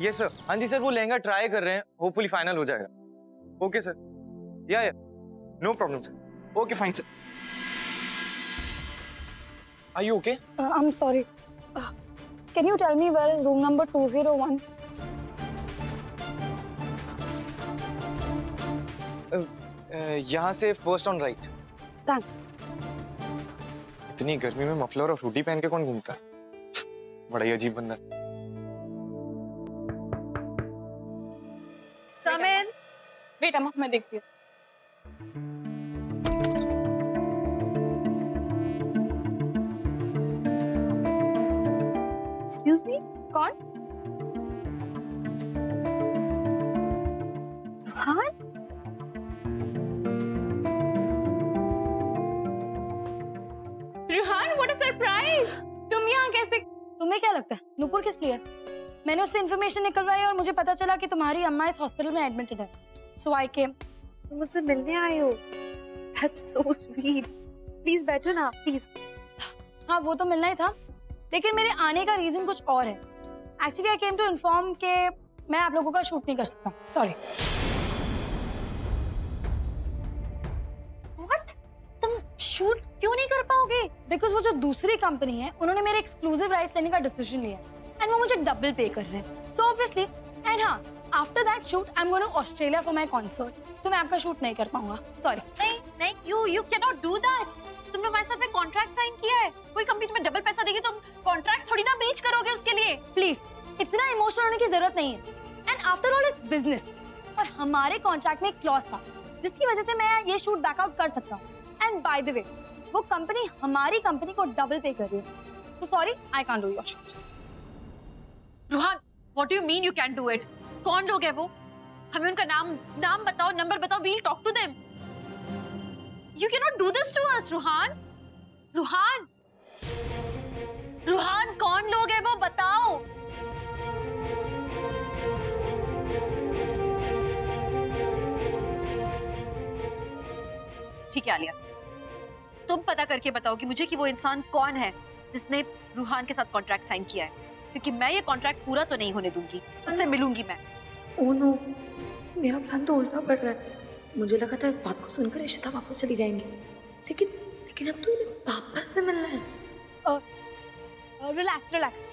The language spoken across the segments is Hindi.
Yes sir. हाँ जी सर, वो लहंगा ट्राई कर रहे हैं, होपफुली फाइनल हो जाएगा। Okay sir. Yeah no problem sir. Okay fine sir. Are you okay? I am sorry, can you tell me where is room number 201? यहाँ से फर्स्ट ऑन राइट। थैंक्स। इतनी गर्मी में मफलर और हुडी पहन के कौन घूमता है? बड़ा ही अजीब बंदा। कम इन। वेट अम्मा, मैं देखती हूँ। एक्सक्यूज मी, कौन? हाँ, रुहान, व्हाट अ सरप्राइज! तुम यहाँ कैसे? तुम्हें क्या लगता है नूपुर किस लिए? मैंने उससे इन्फॉर्मेशन निकलवाई और मुझे पता चला कि तुम्हारी अम्मा इस हॉस्पिटल में एडमिटेड है। सो आई केम। तुम मुझसे मिलने आए हो? That's so sweet. Please बैठो ना, please. हाँ, वो तो मिलना ही था, लेकिन मेरे आने का रीजन कुछ और है। Actually I came to inform के मैं आप लोगों का शूट नहीं कर सकता। सॉरी। What? तुम शूट क्यों नहीं कर पाओगे? बिकॉज वो जो दूसरी कंपनी है उन्होंने मेरे एक्सक्लूसिव राइट्स लेने का डिसीजन लिया एंड वो मुझे डबल पे कर रहे हैं। सो ऑब्वियसली, एंड हाँ, after that shoot I am going to Australia for my concert, तो मैं आपका शूट नहीं कर पाऊंगा। सॉरी। नहीं नहीं, you cannot do that. तुमने हमारे साथ में कॉन्ट्रैक्ट साइन किया है। कोई कंपनी तुम्हें डबल पैसा देगी, तुम कॉन्ट्रैक्ट थोड़ी ना ब्रीच करोगे उसके लिए। प्लीज, इतना इमोशनल होने की जरूरत नहीं है। And after all it's business, और हमारे कॉन्ट्रैक्ट में एक क्लॉज था जिसकी वजह से मैं ये शूट बैकआउट कर सकता हूँ। एंड बाय द वे, वो कंपनी हमारी कंपनी को डबल पे कर रही है, तो sorry, I can't do your shoot. Ruhaan, what do you mean you can't do it? कौन लोग हैं वो? हमें उनका नाम बताओ, नंबर बताओ, we'll talk to them. You cannot do this to us, Ruhan. Ruhan, कौन लोग हैं वो बताओ? ठीक है आलिया, तुम पता करके बताओ कि मुझे कि वो इंसान कौन है जिसने रुहान के साथ कॉन्ट्रैक्ट साइन किया है, क्योंकि मैं ये कॉन्ट्रैक्ट पूरा तो नहीं होने दूंगी, उससे मिलूंगी मैं। ओह नो, मेरा प्लान तो उल्टा पड़ रहा है। मुझे लगा था इस बात को सुनकर इशिता वापस चली जाएंगी, लेकिन अब तो इन्हें वापस से मिलना है। रिलैक्स,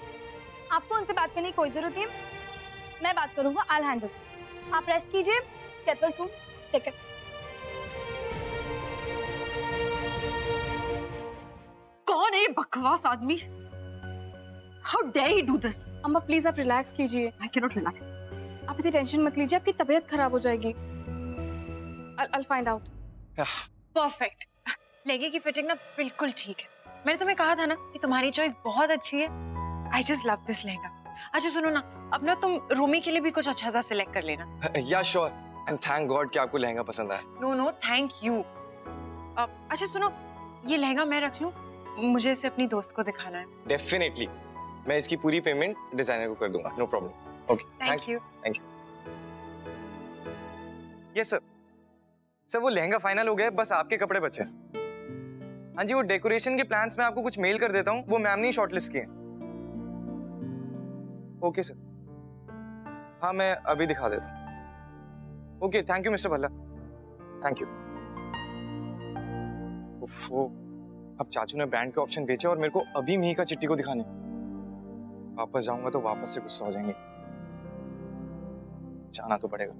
आपको उनसे बात करने की कोई जरूरत नहीं है, मैं बात करूंगा, आई विल हैंडल। आप रेस्ट कीजिए, केयरफुल सून, टेक केयर। कौन है ये बकवास आदमी? How dare he do this? अम्मा प्लीज आप रिलैक्स कीजिए। I cannot relax. आप इतनी टेंशन मत लीजिए, आपकी तबीयत खराब हो जाएगी। I'll find out. Perfect. लहंगे की फिटिंग ना बिल्कुल ठीक है। मैंने तुम्हें कहा था ना कि तुम्हारी चॉइस बहुत अच्छी है। I just love this lehenga. अच्छा सुनो ना, अब ना तुम रूमी के लिए भी कुछ अच्छा सा सिलेक्ट कर लेना। या श्योर, एंड थैंक गॉड कि आपको लहंगा पसंद आया। No thank you. अच्छा सुनो, ये लहंगा मैं रख लूं? मुझे इसे अपनी दोस्त को दिखाना है। डेफिनेटली, मैं इसकी पूरी पेमेंट डिजाइनर को कर दूंगा, no problem. Okay, thank you. Yes sir. Sir वो लहंगा फाइनल हो गया है, बस आपके कपड़े बचे हैं। हाँ जी, वो डेकोरेशन के प्लान्स मैं आपको कुछ मेल कर देता हूँ, वो मैम ने शॉर्टलिस्ट किए हैं। Okay sir. हाँ मैं अभी दिखा देता हूँ। Okay, thank you mister Bhalla, thank you. ओफो, अब चाचू ने ब्रांड के ऑप्शन बेचे और मेरे को अभी मिही का चिट्ठी को दिखाने। वापस जाऊंगा तो वापस से गुस्सा हो जाएंगे, जाना तो पड़ेगा।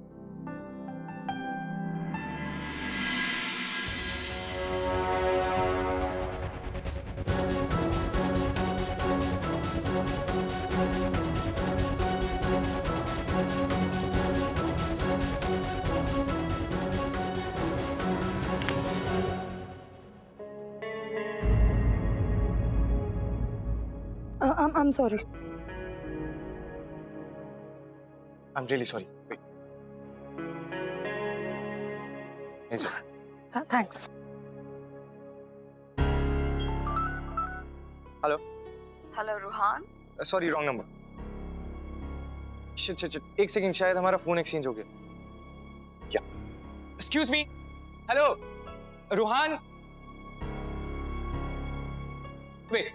I'm sorry. I'm really sorry. Wait. Yes, sir. Thanks. Hello. Hello Ruhaan. Sorry, wrong number. Shit. एक सेकंड, शायद हमारा फोन एक्सचेंज हो गया। क्या? Excuse me. Hello. Ruhan. Wait.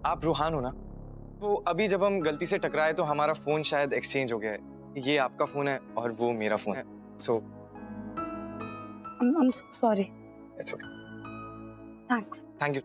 आप रूहान हो ना? तो अभी जब हम गलती से टकराए तो हमारा फोन शायद एक्सचेंज हो गया है। ये आपका फोन है और वो मेरा फोन है। सो I'm so sorry. It's okay. Thanks. Thank you.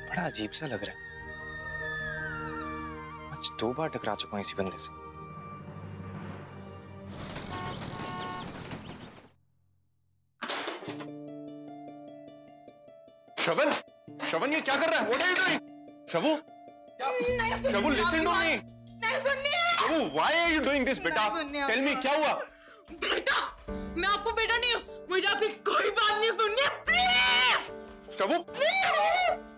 बड़ा अजीब सा लग रहा है। आज 2 बार टकरा चुका हूं इसी बंदे से। श्रवण, श्रवण ये क्या कर रहा है? What are you doing? Shibu, Shibu listen to me. Shibu, why are you doing this बेटा? Tell me क्या हुआ? बेटा, मैं आपको बेटा नहीं हूँ, मुझे आपकी कोई बात नहीं सुननी है, प्लीज। शबू,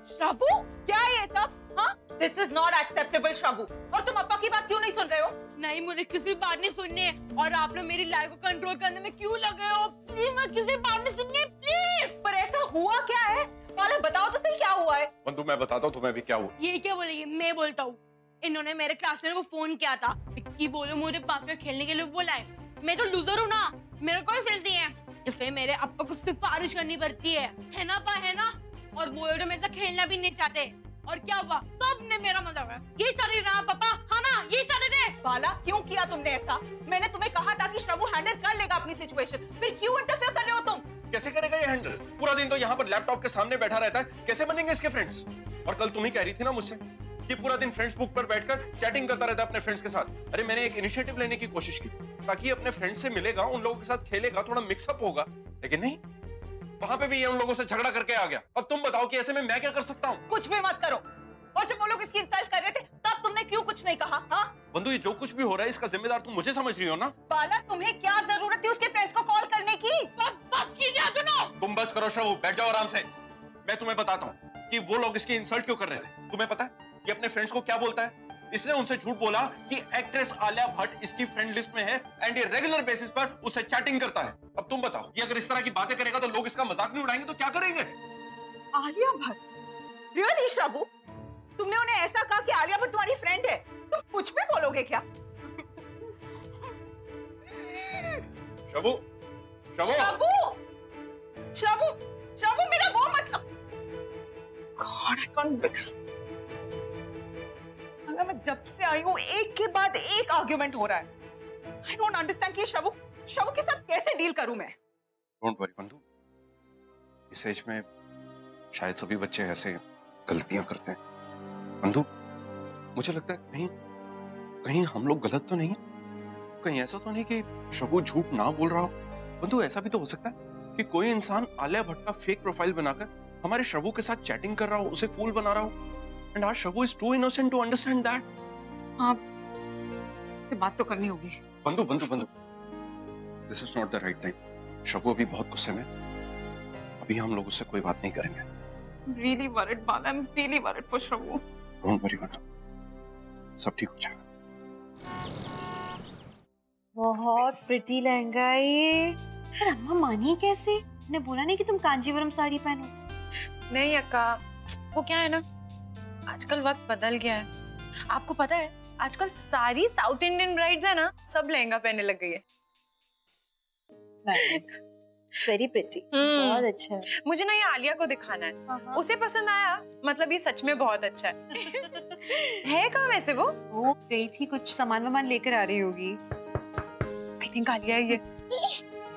श्रावू, क्या है ये सब? हाँ? This is not acceptable, श्रावू। और तुम अप्पा की बात क्यों नहीं सुन रहे हो? नहीं, मुझे किसी बात नहीं सुननी है। और आपने मेरी लाइफ को कंट्रोल करने में क्यों लगे हो? प्लीज, मैं किसी बात नहीं सुननी है, प्लीज। पर ऐसा हुआ क्या है? वाले बताओ तो सही क्या हुआ है? बंधु मैं बताता हूँ तुम्हें भी क्या हुआ। ये क्या बोलेगी? मैं बोलता हूँ। इन्होंने मेरे क्लासमेट को फोन किया था कि बोलो मुझे पास में खेलने के लिए बोला है। मैं तो लूजर हूँ ना, मेरे को ही फैलती है, इसलिए मेरे अप्पा को सिफारिश करनी पड़ती है ना पा, है ना? और वो तो मेरे साथ खेलना भी नहीं चाहते। और क्या हुआ? सबने मेरा मजाक उड़ाया। ये चाहते रहा पापा, हाँ ना? ये चाहते थे। बाला, क्यों किया तुमने ऐसा? मैंने तुम्हें कहा था कि श्रवू हैंडल कर लेगा अपनी सिचुएशन, फिर क्यों इंटरफेयर कर रहे हो तुम? कैसे करेगा ये हैंडल? पूरा दिन तो यहाँ पर लैपटॉप के सामने बैठा रहता है, कैसे बनेंगे इसके फ्रेंड्स? और कल तुम ही कह रही थी ना मुझसे कि पूरा दिन फ्रेंड्स बुक पर बैठकर चैटिंग करता रहता है अपने फ्रेंड्स के साथ। अरे मैंने एक इनिशिएटिव लेने की कोशिश की ताकि अपने फ्रेंड से मिलेगा, उन लोगों के साथ खेलेगा, थोड़ा मिक्सअप होगा, लेकिन नहीं, वहां पे भी ये उन लोगों से झगड़ा करके आ गया। अब तुम बताओ कि ऐसे में मैं क्या कर सकता हूँ? कुछ भी मत करो। और जब वो लोग इसकी इंसल्ट कर रहे थे तब तुमने क्यों कुछ नहीं कहा? हाँ बंधु, ये जो कुछ भी हो रहा है इसका जिम्मेदार तुम मुझे समझ रही हो ना? बाला, तुम्हें क्या जरूरत थी उसके फ्रेंड्स को कॉल करने की? बस कीजिए दोनों। तुम बस करो श्रवू, बैठ जाओ आराम से। मैं तुम्हें बताता हूँ कि वो लोग इसकी इंसल्ट क्यों कर रहे थे। तुम्हें पता है ये अपने फ्रेंड्स को क्या बोलता है? इसने उनसे झूठ बोला कि एक्ट्रेस आलिया भट्ट इसकी फ्रेंड लिस्ट में है एंड ये रेगुलर बेसिस पर उससे चैटिंग करता है। अब तुम बताओ, ये अगर इस तरह की बातें करेगा तो लोग इसका मजाक नहीं उड़ाएंगे तो क्या करेंगे? आलिया भट्ट? रियली श्रवू? तुमने उन्हें ऐसा कहा कि आलिया भट्ट तुम्हारी फ्रेंड है? तुम कुछ भी बोलोगे क्या? शबू, शबू, श्रवू, श्रवू, श्रवू, मेरा वो मतलब। God, I can't believe. मैं जब से आई हूँ एक के बाद एक आर्ग्यूमेंट हो रहा है। I don't understand कि शवू के साथ कैसे डील करूं मैं। Don't worry बंधु, इस एज में शायद सभी बच्चे ऐसे गलतियां करते हैं। बंधु, मुझे लगता है कहीं हम लोग गलत तो नहीं, कहीं ऐसा तो नहीं कि शवू झूठ ना बोल रहा हो। बंधु, ऐसा भी तो हो सकता है कि कोई इंसान आलिया भट्ट का फेक प्रोफाइल बनाकर हमारे शवू के साथ चैटिंग कर रहा हो, उसे फूल बना रहा हो। And our Shavu is too innocent to understand that. हाँ, उससे बात तो करनी होगी। बंधु, this is not the right time. शवू अभी बहुत गुस्से में, अभी हम लोग उससे कोई बात नहीं करेंगे। I'm really worried, Bala. I'm really worried for Shavu. Don't worry, बंधु, सब ठीक हो जाएगा। बहुत प्रिटी लहंगा है ये। पर अम्मा मानिए कैसे? मैंने बोला नहीं कि तुम कांजीवरम साड़ी पहनो। नहीं अक्का, वो क्या है ना, आजकल वक्त बदल गया है। आपको पता है आजकल सारी साउथ इंडियन ब्राइड्स है ना, सब लहंगा पहनने लग गई है। वेरी प्रिटी, बहुत अच्छा है। मुझे ना ये आलिया को दिखाना है, उसे पसंद आया, मतलब ये सच में बहुत अच्छा है। है कहाँ वैसे वो गई थी, कुछ सामान लेकर आ रही होगी। आई थिंक आलिया ये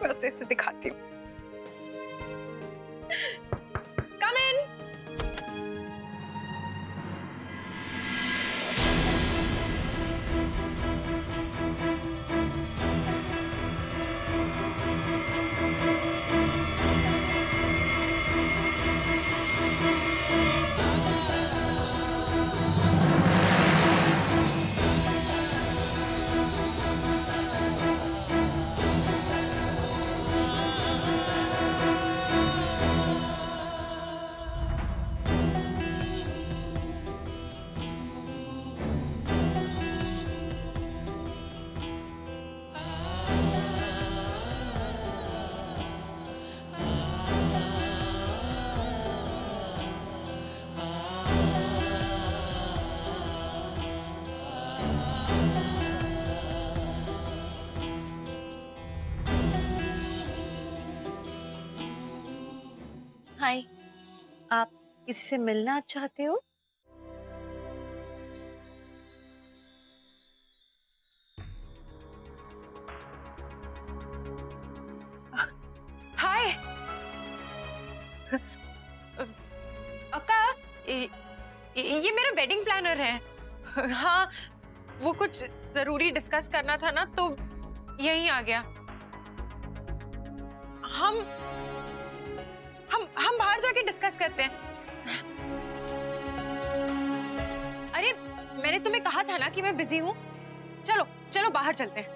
बस ऐसे दिखाती हूँ। Come in. हाय, आप किसी से मिलना चाहते हो? हाय अक्का, ये मेरा वेडिंग प्लानर है। हाँ, वो कुछ जरूरी डिस्कस करना था ना, तो यहीं आ गया। हम बाहर जाके डिस्कस करते हैं। अरे, मैंने तुम्हें कहा था ना कि मैं बिजी हूँ। चलो चलो बाहर चलते हैं।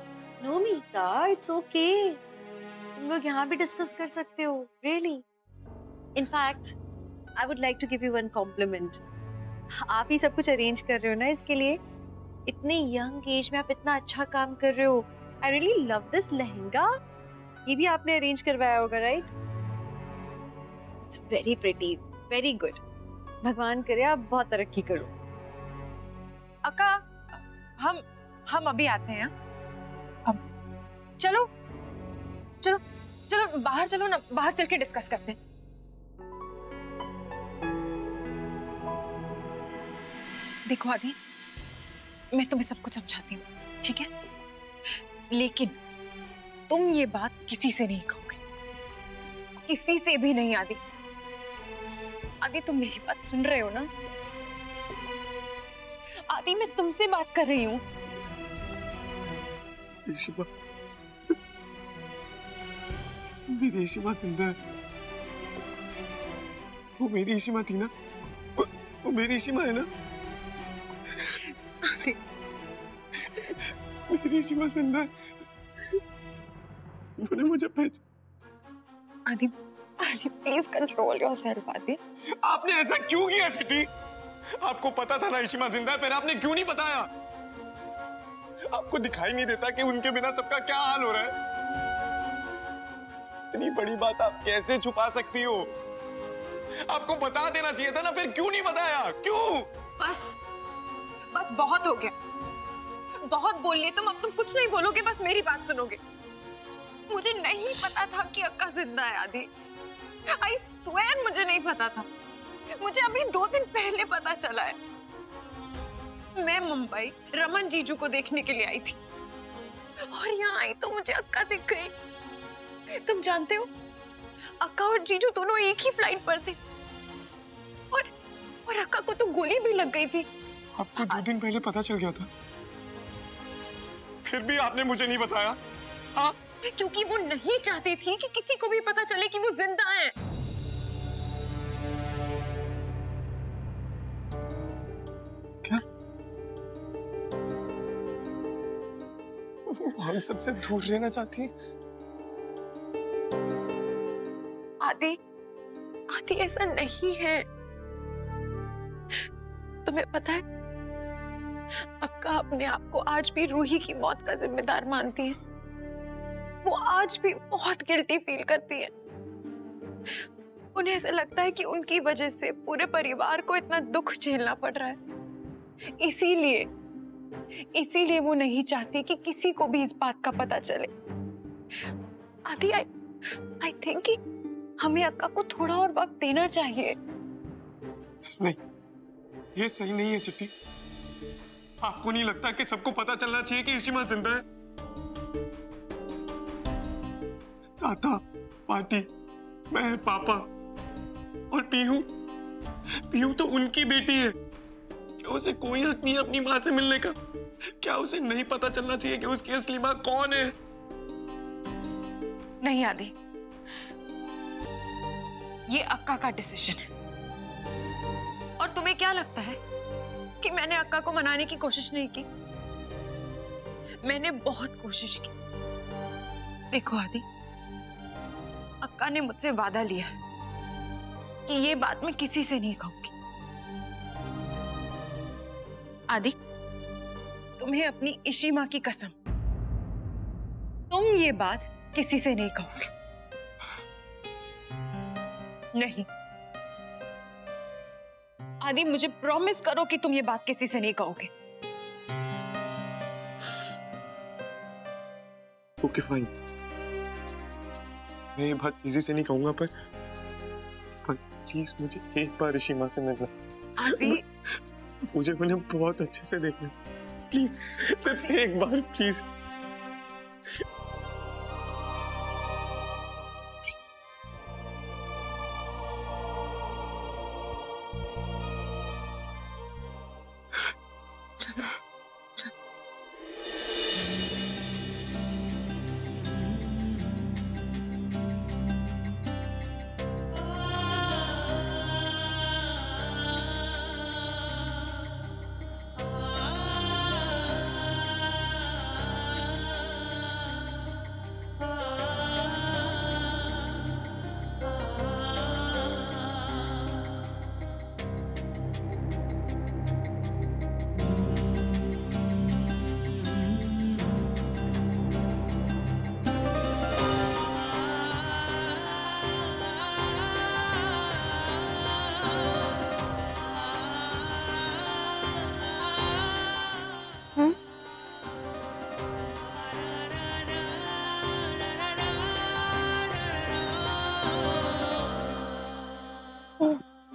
नो मीता, इट्स ओके, तुम लोग यहाँ भी डिस्कस कर सकते हो। Really, in fact I would like to give you one compliment. आप ही सब कुछ अरेंज कर रहे हो ना इसके लिए। इतने यंग एज में आप इतना अच्छा काम कर रहे हो। I really love this lehenga. ये भी आपने अरेंज करवाया होगा, right? It's very pretty, very good. भगवान करे आप बहुत तरक्की करो। अक्का, हम अभी आते हैं। अब चलो चलो चलो बाहर चलो ना, बाहर चल के डिस्कस करते हैं। देखो आदि, मैं तुम्हें सब कुछ समझाती हूँ, ठीक है? लेकिन तुम ये बात किसी से नहीं कहोगे, किसी से भी नहीं। आदि, आदि तुम मेरी बात सुन रहे हो ना? आदि, मैं तुमसे बात कर रही हूँ। ईशिमा, मेरी ईशिमा जिंदा है। वो मेरी ईशिमा थी ना, वो मेरी ईशिमा है ना। मेरी ईशिमा जिंदा है। उन्होंने मुझे पहचाना। आदि, आदि प्लीज कंट्रोल योरसेल्फ। आदि, आपने ऐसा क्यों किया चिट्टी? आपको पता था ना ईशिमा जिंदा है, फिर आपने क्यों नहीं बताया? आपको दिखाई नहीं देता कि उनके बिना सबका क्या हाल हो रहा है? इतनी बड़ी बात आप कैसे छुपा सकती हो? आपको बता देना चाहिए था ना, फिर क्यों नहीं बताया? क्यों? बस बस बहुत हो गया, बहुत बोल लिए तुम। अब तुम कुछ नहीं बोलोगे, बस मेरी बात सुनोगे। मुझे नहीं पता था कि अक्का जिंदा है। आदि, आई स्वेयर मुझे नहीं पता था। मुझे अभी 2 दिन पहले पता चला है। मैं मुंबई रमन जीजू को देखने के लिए आई थी, और यहाँ आई तो मुझे अक्का दिख गई। तुम जानते हो, अक्का और जीजू दोनों एक ही फ्लाइट पर थे, और अक्का को तो गोली भी लग गई थी। आपको 2 दिन पहले पता चल गया था, फिर भी आपने मुझे नहीं बताया? हाँ, क्योंकि वो नहीं चाहती थी कि किसी को भी पता चले कि वो जिंदा है। क्या? वो हम सबसे दूर रहना चाहती है? आदि, आदि ऐसा नहीं है। तुम्हें पता है, अक्का अपने आप को आज भी रूही की मौत का जिम्मेदार मानती है। वो आज भी बहुत गिल्टी फील करती है। उन्हें ऐसा लगता है कि उनकी वजह से पूरे परिवार को इतना दुख झेलना पड़ रहा है। इसीलिए वो नहीं चाहती कि किसी को भी इस बात का पता चले। आदि, आई थिंक कि हमें अक्का को थोड़ा और वक्त देना चाहिए। नहीं, ये सही नहीं है चिट्टी। आपको नहीं लगता कि सबको पता चलना चाहिए कि ईशिमा जिंदा है? ताता, पार्टी, मैं, पापा और पीहू तो उनकी बेटी है। क्या उसे कोई हक नहीं है अपनी माँ से मिलने का? क्या उसे नहीं पता चलना चाहिए कि उसकी असली माँ कौन है? नहीं आदि, ये अक्का का डिसीजन है। और तुम्हें क्या लगता है कि मैंने अक्का को मनाने की कोशिश नहीं की? मैंने बहुत कोशिश की। देखो आदि, अक्का ने मुझसे वादा लिया है कि ये बात मैं किसी से नहीं कहूंगी। आदि, तुम्हें अपनी ईशिमा की कसम, तुम ये बात किसी से नहीं कहोगे। नहीं आदि, मुझे प्रॉमिस करो कि तुम ये बात किसी से नहीं कहोगे। ओके फाइन, मैं ये बात किसी से नहीं कहूंगा, पर पर प्लीज मुझे एक बार ऋषिमा से मिलना। अभी मुझे उन्हें बहुत अच्छे से देखना, प्लीज, सिर्फ एक बार प्लीज।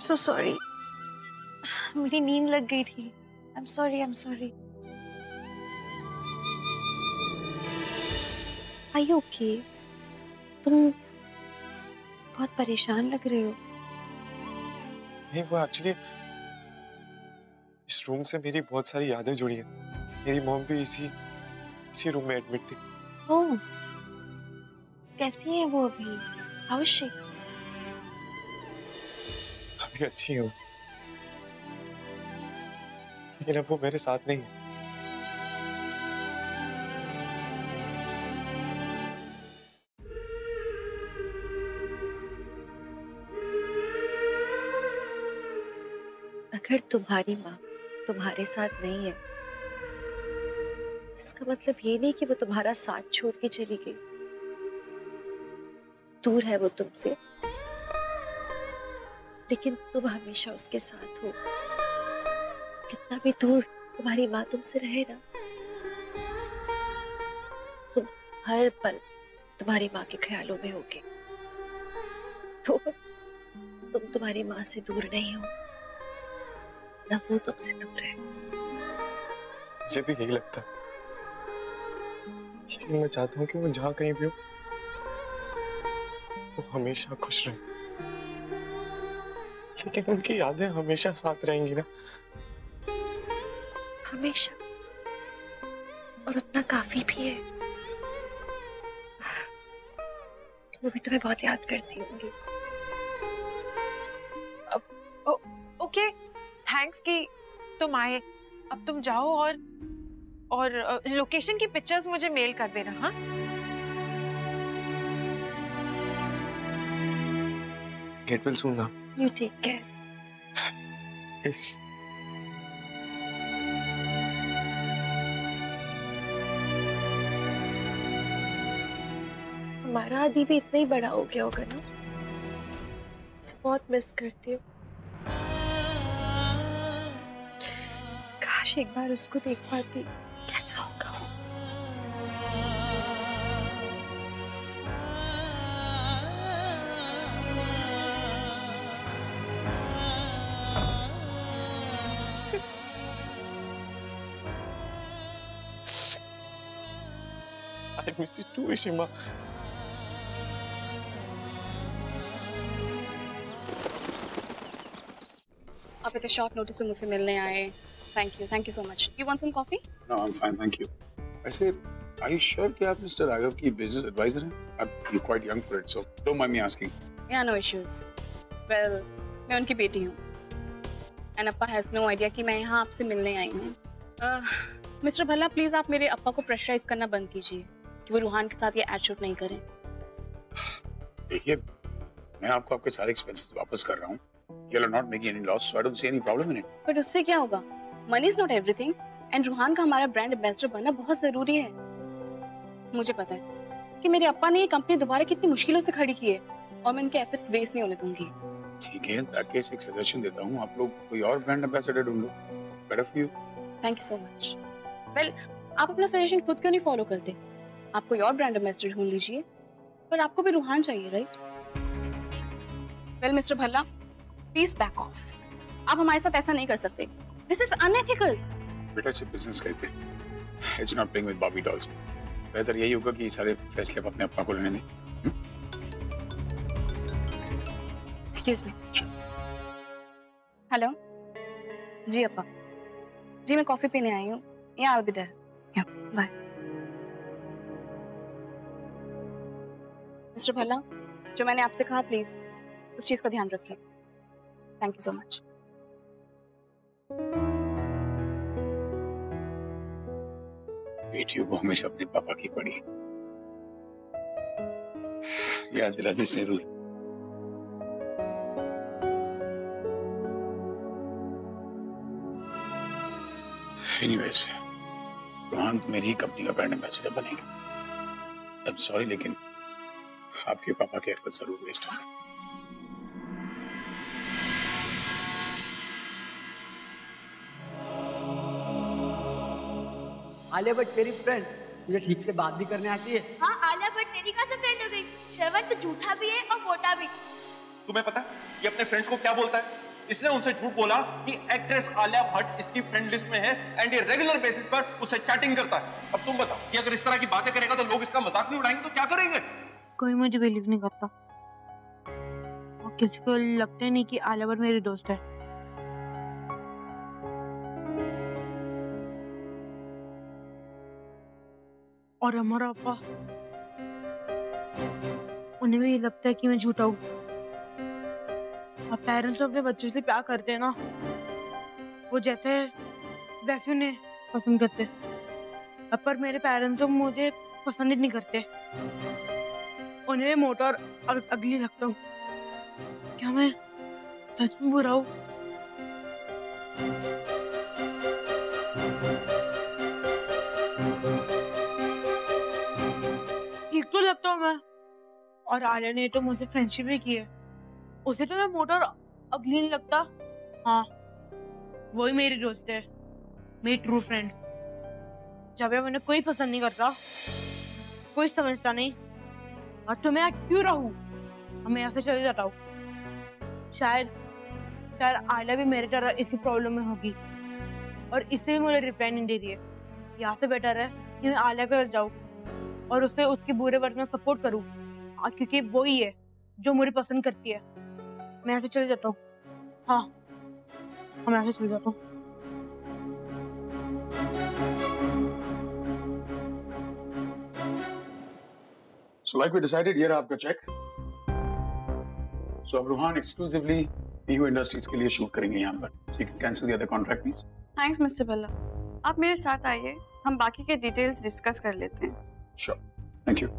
so sorry. मेरी नींद लग गई थी। I'm sorry, I'm sorry. Are you okay? तुम बहुत परेशान लग रहे हो। नहीं, वो एक्चुअली इस रूम से मेरी बहुत सारी यादें जुड़ी हैं। मेरी मॉम भी इसी रूम में एडमिट थी। ओह, कैसी है वो अभी? How is she? अभी अच्छी है वो, लेकिन अब वो मेरे साथ नहीं है। अगर तुम्हारी माँ तुम्हारे साथ नहीं है, इसका मतलब ये नहीं कि वो तुम्हारा साथ छोड़ के चली गई। दूर है वो तुमसे, लेकिन तुम हमेशा उसके साथ हो। कितना भी दूर तुम्हारी माँ तुमसे रहे ना, तुम हर पल तुम्हारी माँ के ख्यालों में होगे। तो तुम तुम्हारी माँ से दूर नहीं हो, ना वो तुमसे दूर है। मुझे भी यही लगता है, लेकिन मैं चाहता हूँ कि वो जहाँ कहीं भी हो, वो हमेशा खुश रहे। लेकिन उनकी यादें हमेशा साथ रहेंगी ना? हमेशा, और उतना काफी भी है। वो भी तुम्हें बहुत याद करती होंगी। ओके, थैंक्स कि तुम आए। अब तुम जाओ और लोकेशन की पिक्चर्स मुझे मेल कर देना। हाँ, गेट विल सून ना। You take care. Yes. हमारा आदि भी इतना ही बड़ा हो गया होगा ना? उसे बहुत मिस करती हूँ। काश एक बार उसको देख पाती, कैसा होगा वो। I miss you too, Ishima. आप इतने शॉर्ट नोटिस पे मुझसे मिलने आए। Thank you so much. You want some coffee? No, I'm fine, thank you. वैसे, are you sure कि आप मिस्टर राघव की बिजनेस एडवाइजर हैं? You're quite young for it, so don't mind me asking. Yeah, no issues. Well, मैं उनकी बेटी हूँ। And Appa has no idea कि मैं यहाँ आपसे मिलने आई हूँ। मिस्टर भल्ला, प्लीज आप मेरे अप्पा को प्रेशराइज करना बंद कीजिए कि वो रूहान के साथ ये एड शूट नहीं करें। देखिए, मैं आपको आपके सारे एक्सपेंसेस वापस कर रहा हूँ। You are not making any loss, so I don't see any problem in it. But उससे क्या होगा? Money is not everything and Ruhaan का हमारा ब्रांड एम्बेसडर बनना बहुत जरूरी है। मुझे पता है कि मेरे अप्पा ने ये कंपनी दोबारा कितनी मुश्किलों से खड़ी की है और मैं इनके एफर्ट्स वेस्ट नहीं होने दूंगी। ठीक है, ताकि एक सजेशन देता हूँ, आप लोग कोई और ब्रांड एम्बेसडर ढूंढ लो। Better for you. Thank you so much. Well, आप अपना सजेशन खुद क्यों नहीं फॉलो करते? आप कोई और ब्रांड एम्बेसडर ढूंढ लीजिए। पर आपको भी रूहान चाहिए, right? Well mister Bhalla, please back of. आप हमारे साथ ऐसा नहीं कर सकते। This is unethical. बेटा इसे बिजनेस कहते हैं, it's not playing with Bobby dolls. बेहतर यही होगा कि ये सारे फैसले आप अपने अप्पा को लेने दें। Excuse me. हेलो जी अप्पा, जी मैं कॉफी पीने आई हूँ। या आई विल बी देयर। या बाय। मिस्टर भल्ला, जो मैंने आपसे कहा प्लीज उस चीज का ध्यान रखिए। Thank you so much. बेटियों को हमेशा अपने पापा की पड़ी याद दिलाते से रूही। एनीवेज, रोहन मेरी कंपनी का ब्रांड एम्बेसडर बनेगा। आई एम सॉरी, लेकिन आपके पापा के एफर्ट जरूर वेस्ट होंगे। आलिया भट्ट तेरी फ्रेंड, तुझे ठीक से बात भी करने आती है? हाँ, आलिया भट्ट तेरी कैसे फ्रेंड हो गई? श्रवण तो झूठा भी है और मोटा भी। तुम्हें पता है ये अपने फ्रेंड्स को क्या बोलता है? इसने उनसे झूठ बोला कि एक्ट्रेस आलिया भट्ट इसकी फ्रेंड लिस्ट में है एंड ये रेगुलर बेसिस पर उससे चैटिंग करता है। अब तुम बताओ कि अगर इस तरह की बातें करेगा तो लोग इसका मजाक नहीं उड़ाएंगे तो क्या करेंगे? कोई मुझे बिलीव नहीं करता और किसी को लगता ही नहीं कि आलिया भट्ट मेरी दोस्त है। और हमारा पापा, उन्हें भी लगता है कि मैं झूठा हूँ। अब पेरेंट्स अपने बच्चों से प्यार करते हैं ना, वो जैसे वैसे उन्हें पसंद करते। अब पर मेरे पेरेंट्स तो मुझे पसंद ही नहीं करते। उन्हें मोटा और अगली लगता हूँ। क्या मैं सच में बुरा हूँ? ठीक तो लगता हूँ मैं। और आलिया ने तो मुझसे फ्रेंडशिप भी की है। उसे तो मैं मोटा और अगली नहीं लगता। हाँ, वही मेरी दोस्त है, मेरी ट्रू फ्रेंड। जब मैंने कोई पसंद नहीं करता, कोई समझता नहीं, और तो मैं क्यों रहूं? मैं यहाँ से चले जाता हूँ। शायद आलिया भी मेरी तरह इसी प्रॉब्लम में होगी और इसलिए मुझे रिप्लाई नहीं दे रही है। यहाँ से बेटर है कि मैं आलिया के घर जाऊँ और उसे उसके बुरे वर्क में सपोर्ट करूँ, क्योंकि वही है जो मुझे पसंद करती है। मैं यहाँ से चले जाता हूँ। हाँ, मैं यहाँ से चले जाता हूँ। So like we decided, ये रहा आपका चेक। So अब रोहन एक्सक्लूसिवली पीहू इंडस्ट्रीज के लिए शूट करेंगे यहाँ पर। So you can cancel the other contract please. Thanks mister Bhalla, आप मेरे साथ आइए, हम बाकी के डिटेल्स डिस्कस कर लेते हैं। Sure, thank you.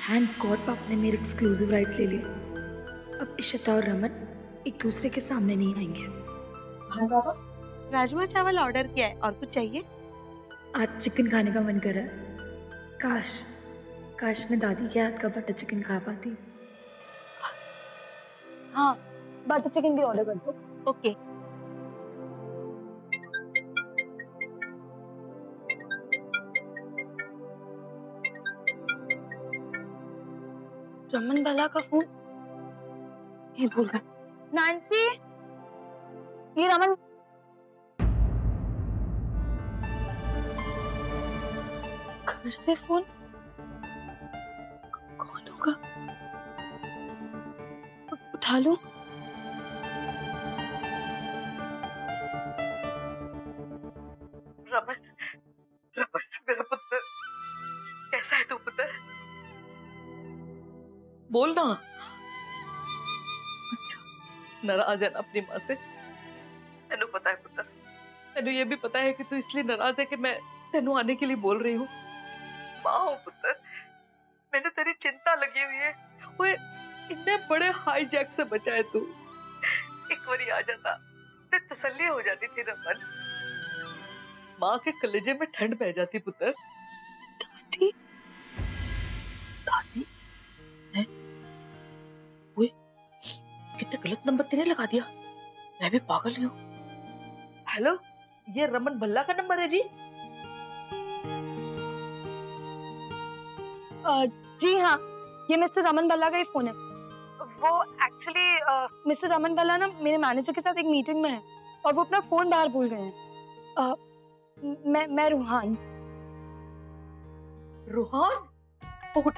Thank God पापा ने मेरे एक्सक्लूसिव राइट्स ले लिए। अब इशिता और रमन एक दूसरे के सामने नहीं आएंगे। हाँ बाबा, राजमा चावल ऑर्डर किया है, और कुछ चाहिए? आज चिकन खाने का मन कर रहा है। काश मैं दादी के हाथ का बटर चिकन खा पाती। हाँ, बटर चिकन भी ऑर्डर कर दो। ओके। रमन भला का फोन ये भूल गया। नैन्सी, ये रमन। घर से फोन? कौन होगा? उठा लूं? रमन, मेरा पुत्र, कैसा है तू पुत्र? बोल ना। अच्छा, नाराज है ना अपनी माँ से? तेनू पता है पुत्र, तेनू ये भी पता है कि तू इसलिए नाराज है कि मैं तेनू आने के लिए बोल रही हूँ। माँ हो पुत्र, मैंने तेरी चिंता लगी हुई है। वो इतने बड़े हाईजैक से बचा है तू। एक बारी आ जाता तो तसल्ली हो जाती थी रमन। माँ के कलेजे में ठंड बह जाती पुत्र। दादी, दादी है? ओए, कितने गलत नंबर तेने लगा दिया। मैं भी पागल ही हूँ। हेलो, ये रमन भल्ला का नंबर है जी? जी हाँ, ये मिस्टर रमन भल्ला का ही फोन है। वो एक्चुअली मिस्टर रमन भल्ला ना मेरे मैनेजर के साथ एक मीटिंग में है और वो अपना फोन बाहर भूल गए हैं। मैं रूहान। रूहान? ओह,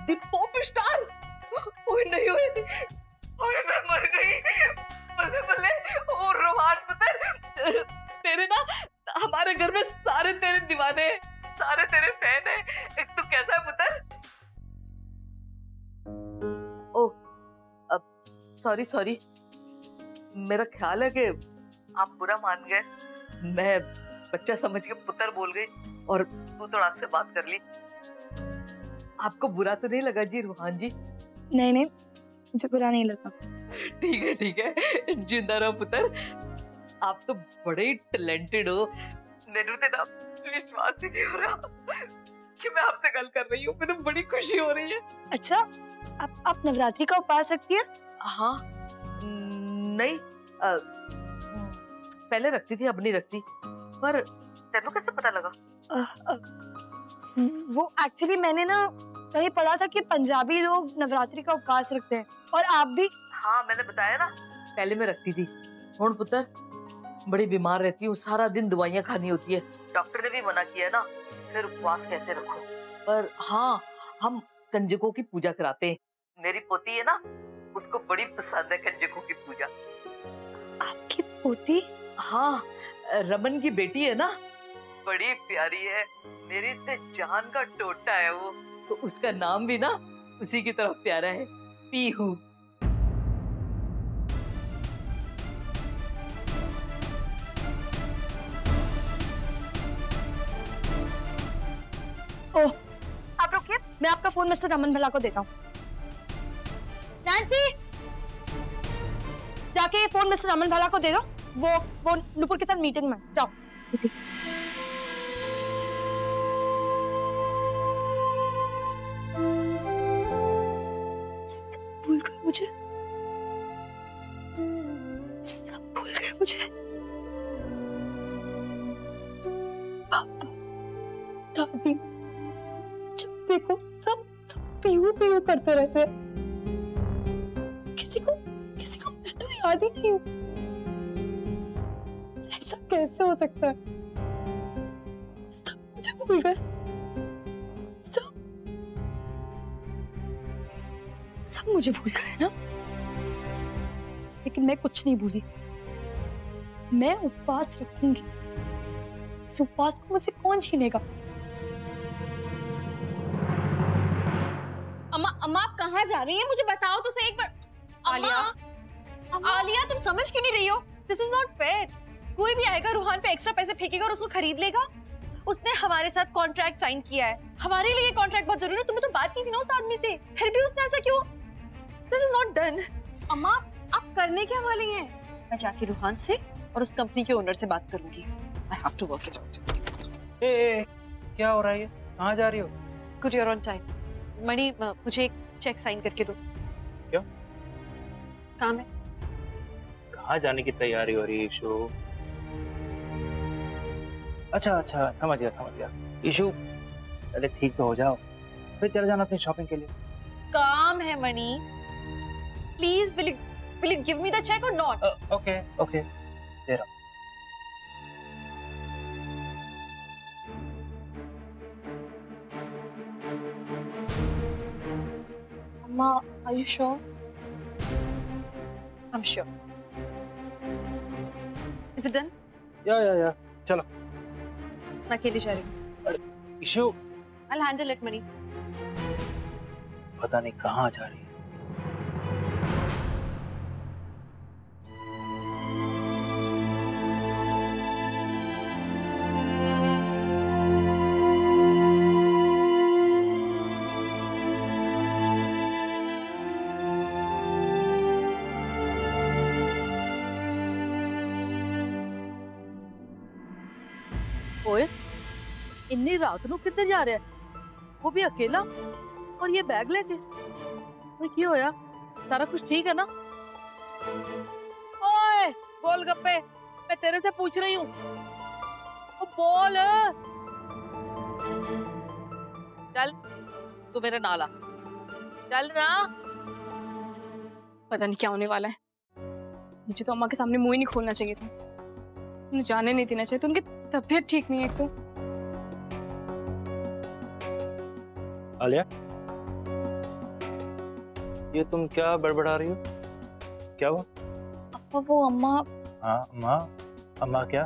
द पॉप स्टार। ओए नहीं, ओए मैं मर गई। बल्ले बल्ले। ओ रूहान पुत्र, तेरे ना हमारे घर में सारे तेरे दीवाने हैं, सारे तेरे फैन हैं। तू कैसा है पुत्र? ओह, अब सॉरी, मेरा ख्याल है कि आप बुरा मान गए। मैं बच्चा समझ के पुत्र बोल गई और तू थोड़ा से बात कर ली। आपको बुरा तो नहीं लगा जी रूहान जी? नहीं, मुझे बुरा नहीं लगा। ठीक है, जिंदा रहो पुत्र। आप तो बड़े ही टैलेंटेड हो। मेरे तो ना विश्वास ही नहीं हो रहा कि मैं आपसे गल कर रही हूँ। मुझे बड़ी खुशी हो रही है। अच्छा, आप नवरात्रि का उपवास रखती है? हाँ, नहीं, पहले रखती थी, अब नहीं रखती। पर तेनू कैसे पता लगा? वो एक्चुअली मैंने ना कहीं पढ़ा था कि पंजाबी लोग नवरात्रि का उपवास रखते हैं और आप भी। हाँ, मैंने बताया ना, पहले मैं रखती थी। हुण पुत्र बड़ी बीमार रहती हूँ, सारा दिन दवाइयाँ खानी होती है। डॉक्टर ने भी मना किया ना, फिर उपवास कैसे रखो। पर हाँ, हम कंजकों की पूजा कराते हैं। मेरी पोती है ना, उसको बड़ी पसंद है कंजकों की पूजा। आपकी पोती? हाँ, रमन की बेटी है ना, बड़ी प्यारी है। मेरी से जान का टोटा है वो, तो उसका नाम भी ना उसी की तरह प्यारा है, पीहू। ओह, आप रुकिए, मैं आपका फोन मिस्टर रमन भल्ला को देता हूँ। नैंसी, जाके ये फोन मिस्टर रमन भल्ला को दे दो। वो नुपुर के साथ मीटिंग में। जाओ। सब भूल गए मुझे, सब भूल गए मुझे। पापा, दादी, जब देखो सब पीहू करते रहते हैं। किसी को मैं तो याद ही नहीं हूँ। ऐसा कैसे हो सकता है? सब मुझे भूल गए, सब मुझे भूल गए ना। लेकिन मैं कुछ नहीं भूली। मैं उपवास रखूंगी। इस उपवास को मुझे कौन छीनेगा? अम्मा आप कहाँ जा रही हैं? मुझे बताओ तो सही एक बार। आलिया तुम समझ क्यों नहीं रही हो? This is not fair. कोई भी आएगा रूहान पे एक्स्ट्रा पैसे फेंकेगा और उसको खरीद लेगा। उसने हमारे साथ कॉन्ट्रैक्ट साइन किया है, हमारे लिए कॉन्ट्रैक्ट बहुत जरूरी है। तुम्हें तो बात की थी ना उस आदमी से, फिर भी उसने ऐसा क्यों? This is not done. अम्मा आप करने क्या वाली हैं? मैं जाके रूहान से और उस कंपनी के ओनर से बात करूंगी। I have to work it out. ए, क्या हो रहा है? कहाँ जा रही हो? Good, you're on time. Mani, मुझे एक चेक साइन करके दो। क्यों? काम है। कहाँ जाने की तैयारी हो रही है ईशु? अच्छा, समझ गया। ईशु, पहले ठीक तो हो जाओ, फिर चले जाना अपनी शॉपिंग के लिए। काम है Mani, please will you give me the cheque और नॉट? ओके, दे रहा हूँ। अम्मा, are you sure? I'm sure. Is it done? या, चलो। मैं अकेली जा रही हूँ। ईशु, I'll handle it, मणि। पता नहीं कहाँ जा रही है। ओए, इन्नी रात नू किधर जा रहा है? वो भी अकेला और ये बैग लेके? ओए क्या होया? सारा कुछ ठीक है ना? ओए गोलगप्पे, मैं तेरे से पूछ रही हूँ। ओ बोल। चल तू मेरे नाला चल ना। पता नहीं क्या होने वाला है। मुझे तो अम्मा के सामने मुंह ही नहीं खोलना चाहिए था, उन्हें जाने नहीं देना चाहिए था। उनकी तबीयत ठीक नहीं है एक तो। आलिया, ये तुम क्या बड़बड़ा रही हो? क्या हुआ? अप्पा वो अम्मा। हाँ अम्मा, अम्मा क्या?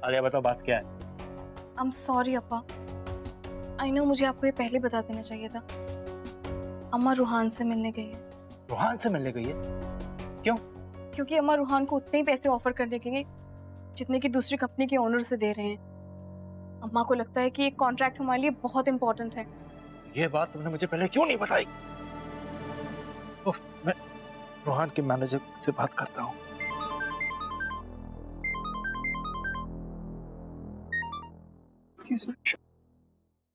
आलिया बताओ बात क्या है? आई am sorry Appa, I know मुझे आपको ये पहले बता देना चाहिए था। अम्मा रूहान से मिलने गई है। रूहान से मिलने गई है? क्यों? क्योंकि अम्मा रूहान को उतने ही पैसे ऑफर करने के लिए जितने की दूसरी कंपनी के ओनर से दे रहे हैं। अम्मा को लगता है कि ये कॉन्ट्रैक्ट हमारे लिए बहुत इंपॉर्टेंट है। ये बात तुमने मुझे पहले क्यों नहीं बताई? ओह, मैं रूहान के मैनेजर से बात करता हूँ।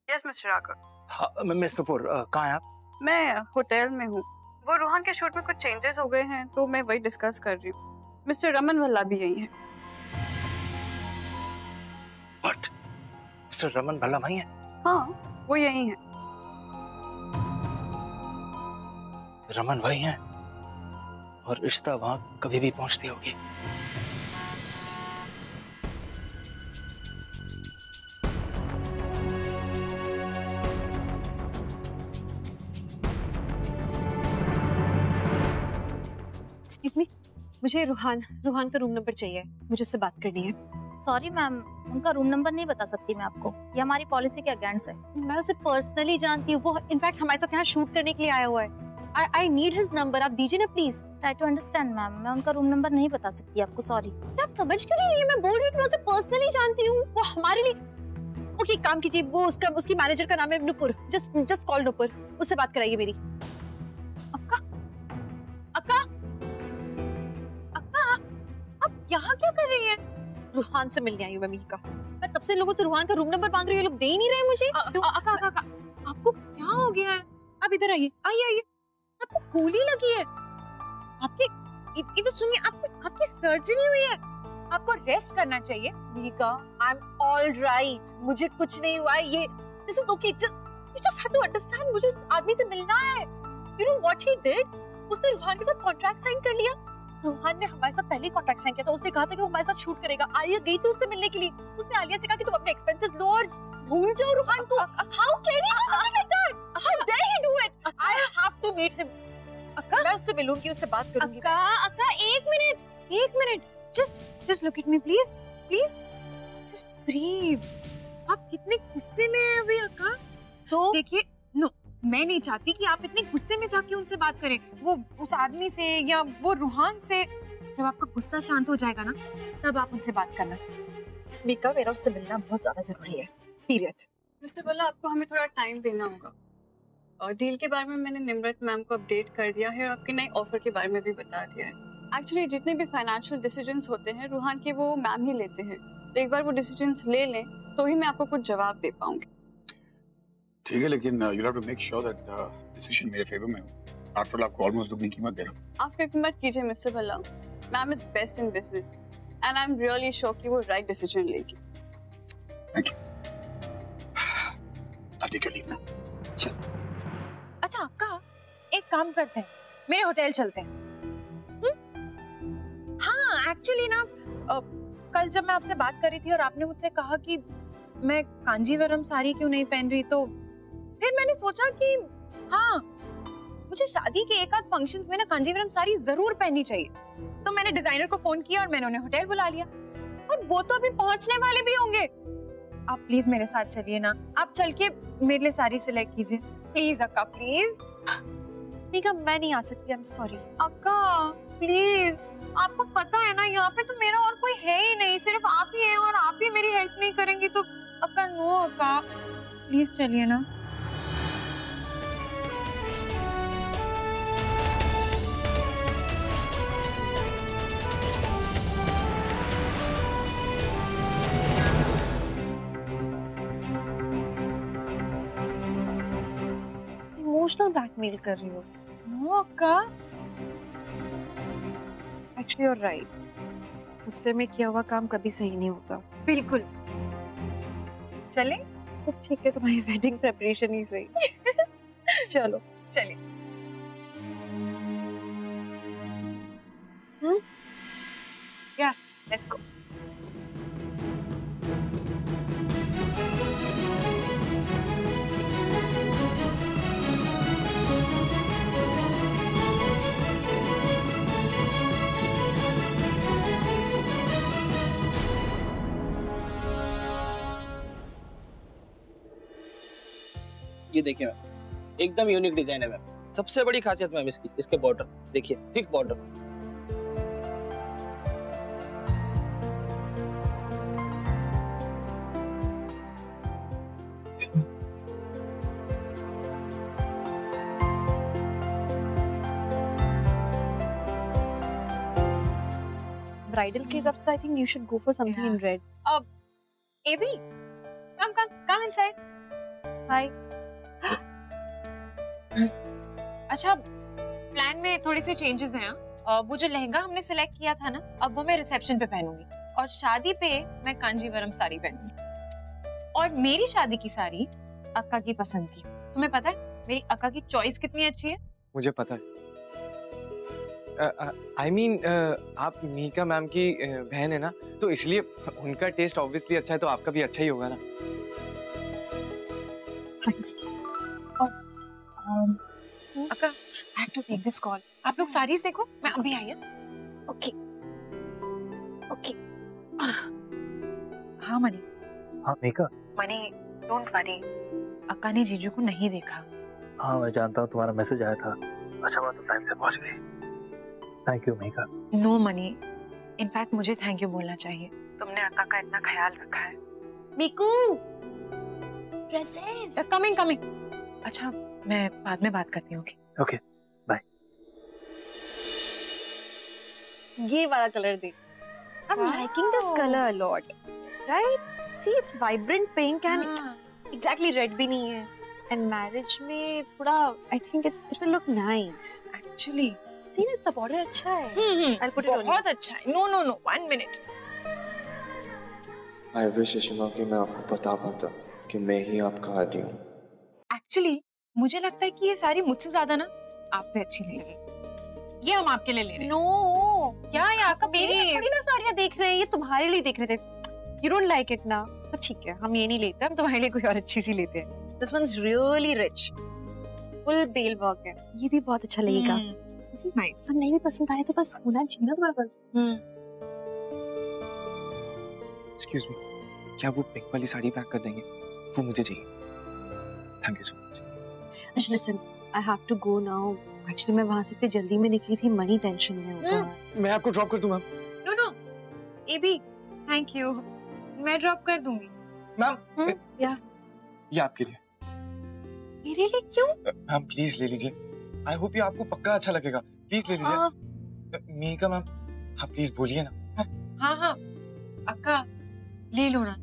Yes mister Raghav. हाँ मिस नुपुर, कहाँ हैं आप? मैं होटल में हूँ। वो रूहान के शूट में कुछ चेंजेस हो गए हैं तो मैं वही डिस्कस कर रही हूँ। मिस्टर रमन भल्ला भी यही है। What? मिस्टर रमन भल्ला भाई हैं? हाँ वो यही है। रमन भाई हैं और इश्ता वहाँ कभी भी पहुँचती होगी। एक्सक्यूज मी, मुझे रूहान का रूम नंबर चाहिए, मुझे उससे बात करनी है। सॉरी मैम, उनका रूम नंबर नहीं बता सकती मैं आपको, ये हमारी पॉलिसी के अगेंस्ट है। मैं उसे पर्सनली जानती हूँ, वो इनफैक्ट हमारे साथ यहाँ शूट करने के लिए आया हुआ है। आई नीड हिज नंबर, आप दीजिए ना please. Try to understand ma'am, मैं उनका रूम नंबर नहीं बता सकती आपको, सॉरी। आप समझ क्यों नहीं रही है? मैं बोल रही हूँ कि मैं उसे पर्सनली जानती हूँ, वो हमारे लिए। ओके एक काम कीजिए, वो उसकी मैनेजर का नाम है नुपुर, जस्ट कॉल नुपुर, उससे बात कराइए मेरी। अक्का अक्का अक्का, आप यहाँ क्या कर रही हैं? रूहान से मिलने आई हूँ मैं मीका। मैं तब से लोगों से रूहान का रूम नंबर मांग रही हूँ, ये लोग दे ही नहीं रहे मुझे। अक्का आपको क्या हो गया है? आप इधर आइए आइए। आपको गोली लगी है, आपकी इधर सुनिए, आपकी सर्जरी हुई है, आपको रेस्ट करना चाहिए। Mika I am all right, मुझे कुछ नहीं हुआ है। ये this is okay, you just have to understand, मुझे इस आदमी से मिलना है। You know what he did? उसने रूहान के साथ कॉन्ट्रैक्ट साइन कर लिया। रूहान ने हमारे साथ पहले कॉन्ट्रैक्ट साइन किया था, उसने कहा था कि वो हमारे साथ शूट करेगा। आलिया गई थी उससे मिलने के लिए, उसने आलिया से कहा कि तुम अपने एक्सपेंसेस लो और भूल जाओ रूहान को। How can he do something like that? How dare he do it? I have to meet him. अक्का मैं उससे मिलूंगी, उससे बात करूंगी। अक्का एक minute, just look at me please, just breathe. आप कितने गुस्से में हैं अभी अक्का? सो देखिए, नो मैं नहीं चाहती कि आप इतने गुस्से में जाके उनसे बात करें, वो उस आदमी से या वो रूहान से। जब आपका गुस्सा शांत हो जाएगा ना, तब आप उनसे बात करना। मीका मेरा उससे मिलना बहुत ज्यादा जरूरी है, पीरियड। मिस्टर भल्ला आपको हमें थोड़ा टाइम देना होगा। और डील के बारे में मैंने निम्रत मैम को अपडेट कर दिया है और आपके नए ऑफर के बारे में भी बता दिया है। एक्चुअली जितने भी फाइनेंशियल डिसीजंस होते हैं रूहान के, वो मैम ही लेते हैं, तो एक बार वो डिसीजंस ले लें तो ही मैं आपको कुछ जवाब दे पाऊंगी। ठीक है, लेकिन you have to make sure that decision मेरे फेवर में हो। आफ्टर ऑल आपको ऑलमोस्ट दुगनी कीमत दे रहा हूं। आप फिक्र मत कीजिए mister Bhalla, ma'am is best in business and I am really sure कि वो राइट डिसीजन लेगी। Thank you. I take your leave now. अच्छा अक्का, एक काम करते हैं, मेरे होटल चलते हैं। हाँ एक्चुअली ना, कल जब मैं आपसे बात कर रही थी और आपने मुझसे कहा कि मैं कांजीवरम साड़ी क्यों नहीं पहन रही, तो फिर मैंने सोचा कि हाँ, मुझे शादी के एक आध फंक्शंस में ना कांजीवरम साड़ी जरूर पहननी चाहिए। तो मैंने डिजाइनर को फोन किया और मैंने उन्हें होटल बुला लिया, और वो तो अभी पहुंचने वाले भी होंगे। आप प्लीज मेरे साथ चलिए ना, आप चल के मेरे लिए साड़ी सिलेक्ट कीजिए प्लीज अक्का, प्लीज। मीका मैं नहीं आ सकती, आई एम सॉरी। अक्का प्लीज, आपको पता है ना यहाँ पे तो मेरा और कोई है ही नहीं, सिर्फ आप ही हैं, और आप ही मेरी हेल्प नहीं करेंगी तो अक्का नो अक्का, प्लीज चलिए ना। इमोशनल ब्लैकमेल कर रही हो। नो अक्का, एक्चुअली यू आर राइट, गुस्से में किया हुआ काम कभी सही नहीं होता। बिल्कुल। चले तो ठीक है, तुम्हारी वेडिंग प्रिपरेशन ही सही। चलो चलिए। या लेट्स गो। ये देखिए मैम, एकदम यूनिक डिजाइन है मैम। सबसे बड़ी खासियत मैम इसके बॉर्डर देखिए, थिक बॉर्डर। ब्राइडल के हिसाब से I think you should go for something in red. Abby, come inside. Hi. अच्छा, प्लान में थोड़े से चेंजेस हैं। वो जो लहंगा हमने सिलेक्ट किया था ना, अब वो मैं रिसेप्शन पे पहनूंगी और शादी पे मैं कांजीवरम साड़ी पहनूंगी। और मेरी शादी की साड़ी अक्का की पसंद थी। तुम्हें पता है मेरी अक्का की चॉइस कितनी अच्छी है? मुझे पता है। I mean, आप मीका मैम की बहन है ना, तो इसलिए उनका टेस्ट ऑब्वियसली अच्छा है, तो आपका भी अच्छा ही होगा ना। थैंक्स। अक्का, I have to take this call. आप लोग साड़ीज देखो, मैं अभी आई हूँ। Okay okay. हाँ मनी। हाँ मीका। Money, don't worry. अक्का ने जीजू को नहीं देखा। हाँ मैं जानता हूँ, तुम्हारा मैसेज आया था। अच्छा हुआ तुम टाइम से पहुंच गई। Thank you Mika. No money, in fact मुझे थैंक यू बोलना चाहिए। तुमने अक्का का इतना ख्याल रखा है। मीकू, ड्रेसेस। कमिंग। अच्छा, मैं बाद में बात करती हूँ। Okay, bye. ये वाला कलर देख। I'm liking this color a lot, right? See, it's vibrant pink and exactly red भी नहीं है। And marriage में थोड़ा, I think it will look nice. Actually, see, इसका border अच्छा है। I'll put it on. बहुत अच्छा है। No, 1 minute. I wish Ishima कि मैं आपको बता पाता कि मैं ही आपका आदी हूँ। Actually, मुझे लगता है कि ये सारी मुझसे ज्यादा ना आप पे अच्छी लगेगी। ये हम आपके लिए ले रहे हैं। No, क्या यार, आपका मेरी थोड़ी ना साड़ियाँ देख रहे हैं, ये तुम्हारे लिए देख रहे थे। You don't like it ना, तो ठीक है, हम ये नहीं लेते, हम तुम्हारे लिए कोई और अच्छी सी लेते हैं। This one's really rich, full bead work है। ये भी बहुत अच्छा लगेगा। This is nice. नहीं भी पसंद आए तो बस होना चाहिए ना तुम्हारे पास। Excuse me, क्या वो पिंक वाली साड़ी पैक कर देंगे? वो मुझे चाहिए। Thank you so much. अच्छा listen, I have to go now. Actually मैं वहाँ से इतनी जल्दी में निकली थी, मनी टेंशन में होगा। मैं आपको ड्रॉप कर दूँ मैम। No, एबी, थैंक यू। मैं ड्रॉप कर दूंगी। मैम, या ये आपके लिए। मेरे लिए क्यों? मैम प्लीज ले लीजिए। आई होप ये आपको पक्का अच्छा लगेगा। प्लीज ले लीजिए। मीका मैम, आप प्लीज बोलिए ना। हाँ, अक्का ले लो ना,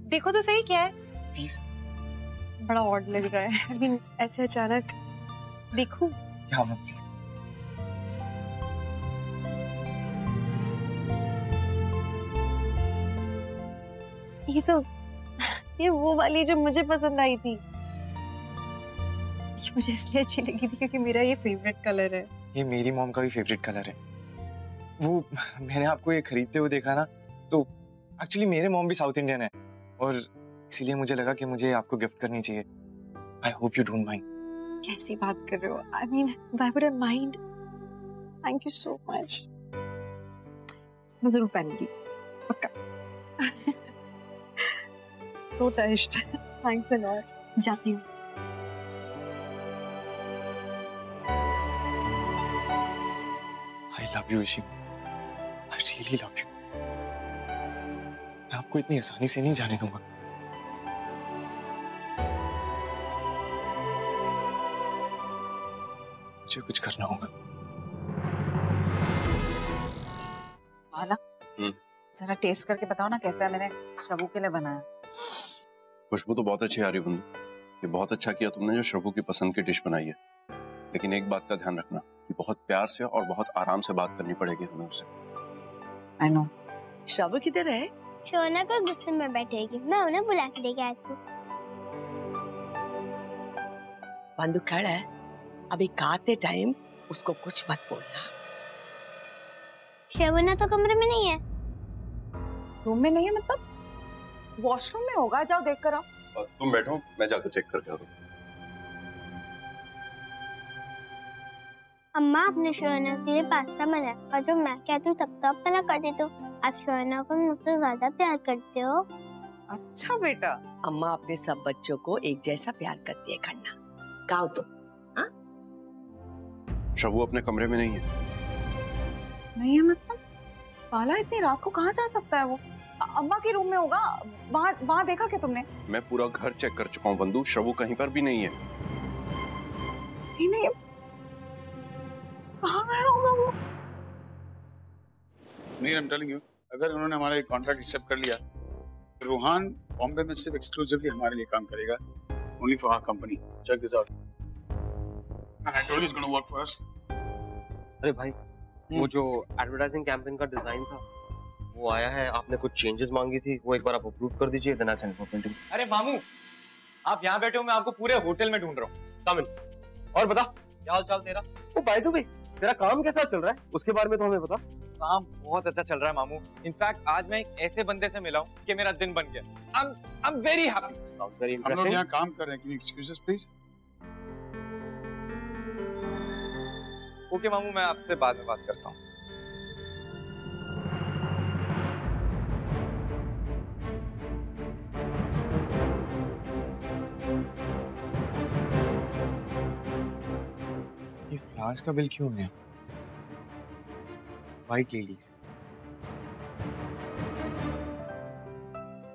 देखो तो सही क्या है। प्लीज। बड़ा ऑड लग रहा है। I mean, ऐसे अचानक देखूं? हाँ मैम प्लीज। ये वो वाली जो मुझे पसंद आई थी। ये मुझे इसलिए अच्छी लगी थी क्योंकि मेरा ये फेवरेट कलर है। ये मेरी मॉम का भी फेवरेट कलर है। वो मैंने आपको ये खरीदते हुए देखा ना, तो एक्चुअली मेरे मॉम भी साउथ इंडियन है और इसीलिए मुझे लगा कि मुझे आपको गिफ्ट करनी चाहिए। I hope you don't mind. कैसी बात कर रहे हो? I mean, why would I mind? Thank you so much. मैं जरूर पहनूंगी, पक्का। So touched. Thanks a lot. जाती हूँ। I love you Ishima. I really love you। मैं आपको इतनी आसानी से नहीं जाने दूंगा। मुझे कुछ करना होगा। जरा टेस्ट करके बताओ ना कैसा है, मैंने श्रवू के लिए बनाया। खुशबू तो बहुत अच्छी आ रही है बंधु। ये बहुत अच्छा किया तुमने जो श्रवू की पसंद की डिश बनाई है। लेकिन एक बात का ध्यान रखना कि बहुत प्यार से और बहुत आराम से बात करनी पड़ेगी हमें उससे। I know। श्रवू किधर है? शोना को गुस्से में बैठेगी, मैं उन्हें बुला के लेके आती हूँ। बंद खड़ा है, अभी खाते टाइम उसको कुछ मत बोलना। शवना तो कमरे में नहीं है। रूम में नहीं है मतलब? वॉशरूम में होगा, जाओ देख कर आओ। तुम बैठो, मैं जाकर चेक करके आता हूँ। अम्मा, आपने शवना के लिए पास्ता बनाया और जब मैं कहती हूँ तब तो आप मना कर देते हो। आप शवना को मुझसे ज्यादा प्यार करते हो। अच्छा बेटा। अम्मा अपने सब बच्चों को एक जैसा प्यार करती है करना। कहो तुम। हाँ? शवू अपने कमरे में नहीं है। नहीं है मतलब? बाला इतनी रात को कहाँ जा सकता है वो? अम्मा के रूम में होगा। वहाँ देखा क्या तुमने? मैं पूरा घर चेक कर चुका हूँ बंधु, शवू कहीं पर भी नहीं है। नहीं, कहाँ गया होगा वो? मीर, I'm telling you, अगर उन्होंने हमारा ये कॉन्ट्रैक्ट एक्सेप्ट कर लिया, रूहान बॉम्बे में सिर्फ एक्सक्लूसिवली हमारे लिए काम करेगा, only for our company. Check this out. And I told you it's going to work for us. अरे भाई, वो जो एडवर्टाइजिंग कैंपेन का डिजाइन था, वो आया है। आपने कुछ चेंजेस मांगी थी, वो एक बार आप अप्रूव कर दीजिए, then I send for printing. अरे मामू, आप यहाँ बैठे हो, मैं आपको पूरे होटल में ढूंढ रहा हूँ। कम इन। और बता, क्या हाल चाल तेरा? ओ बाय द वे, तेरा काम कैसा चल रहा है? उसके बारे में तो हमें बता। काम बहुत अच्छा चल रहा है मामू। इनफैक्ट आज मैं एक ऐसे बंदे से मिला हूँ कि मेरा दिन बन गया। I'm very happy. वेरी हम लोग यहाँ काम कर रहे हैं, एक्सक्यूजेस प्लीज। ओके मामू, मैं आपसे बाद में बात करता हूँ। ये फ्लावर्स का बिल क्यों है? White lilies.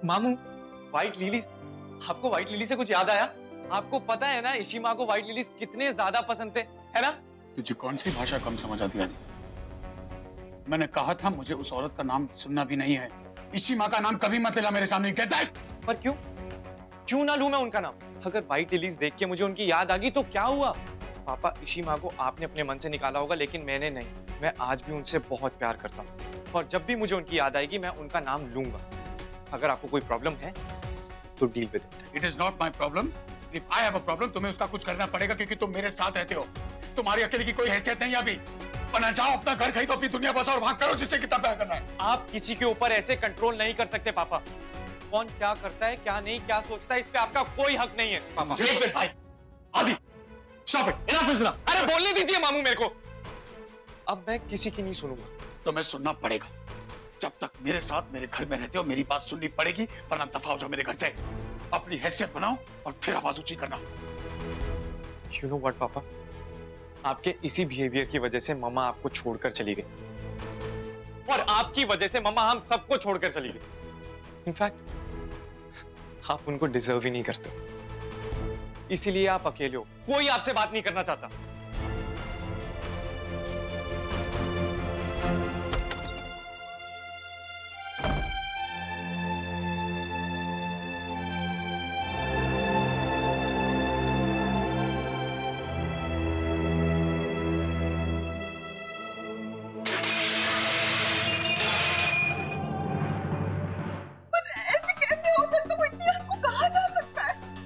मामू, व्हाइट लिलीज। आपको व्हाइट लिली से कुछ याद आया? आपको पता है ना इशिमा को व्हाइट लिलीज कितने ज्यादा पसंद थे, है ना? तुझे कौन सी भाषा कम समझ आती है? मैंने कहा था मुझे उस औरत का नाम सुनना भी नहीं है। इशिमा का नाम कभी मत लेना मेरे सामने। Get that? पर क्यों? क्यों ना लूं मैं उनका नाम? अगर व्हाइट लिलीज देख के मुझे उनकी याद आ गई तो क्या हुआ? पापा, इशिमा को आपने अपने मन से निकाला होगा, लेकिन मैंने नहीं। मैं आज भी उनसे बहुत प्यार करता हूँ और जब भी मुझे उनकी याद आएगी मैं उनका नाम लूंगा। अगर आपको कोई प्रॉब्लम है तो deal with it. It is not my problem. If I have a problem, तुम्हें उसका कुछ करना पड़ेगा क्योंकि तुम मेरे साथ रहते हो। तुम्हारी अकेले की कोई हैसियत नहीं है अभी। वरना जाओ अपना घर खरीदो, अपनी दुनिया बसाओ और वहां करो जिससे कितना प्यार करना है। आप किसी के ऊपर ऐसे कंट्रोल नहीं कर सकते पापा। कौन क्या करता है, क्या नहीं, क्या सोचता है, इस पे आपका कोई हक नहीं है पापा। भाई, आदि, stop it, enough is enough। अरे बोलने दीजिए मामू मेरे को। अब मैं किसी की नहीं सुनूंगा। तुम्हें सुनना पड़ेगा। जब तक मेरे साथ मेरे घर में रहते हो मेरी बात सुननी पड़ेगी, वरना दफा हो जाओ मेरे घर से। अपनी हैसियत बनाओ और फिर आवाज ऊंची करना। You know what, पापा? आपके इसी बिहेवियर की वजह से मम्मा आपको छोड़कर चली गई और आपकी वजह से मम्मा हम सबको छोड़कर चली गई। इनफैक्ट आप उनको डिजर्व ही नहीं करते, इसीलिए आप अकेले हो। कोई आपसे बात नहीं करना चाहता।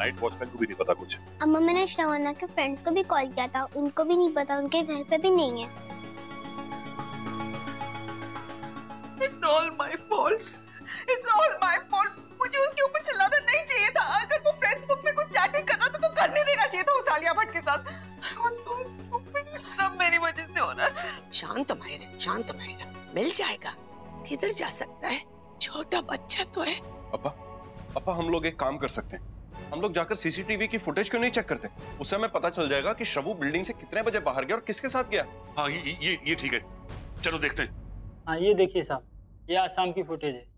नाइट वॉचमैन को भी नहीं पता कुछ। अम्मा, मैंने शवना के फ्रेंड्स को भी कॉल किया था, उनको भी नहीं पता, उनके घर पे भी नहीं है। It's all my fault. It's all my fault. मुझे उसके ऊपर चिल्लाना नहीं चाहिए था। अगर वो फेसबुक में कुछ चैटिंग कर रहा था तो करने देना चाहिए था उस आलिया भट्ट के साथ। I was so stupid. सब मेरी वजह से हो रहा है। शांत माहिरा, शांत माहिरा, मिल जाएगा। किधर जा सकता है? छोटा बच्चा तो है। पापा हम लोग एक काम कर सकते हैं, हम लोग जाकर सीसीटीवी की फुटेज क्यों नहीं चेक करते? उससे हमें पता चल जाएगा कि शवू बिल्डिंग से कितने बजे बाहर गया और किसके साथ गया। हाँ ये ठीक है, चलो देखते हैं। हाँ ये देखिए साहब, ये आज शाम की फुटेज है।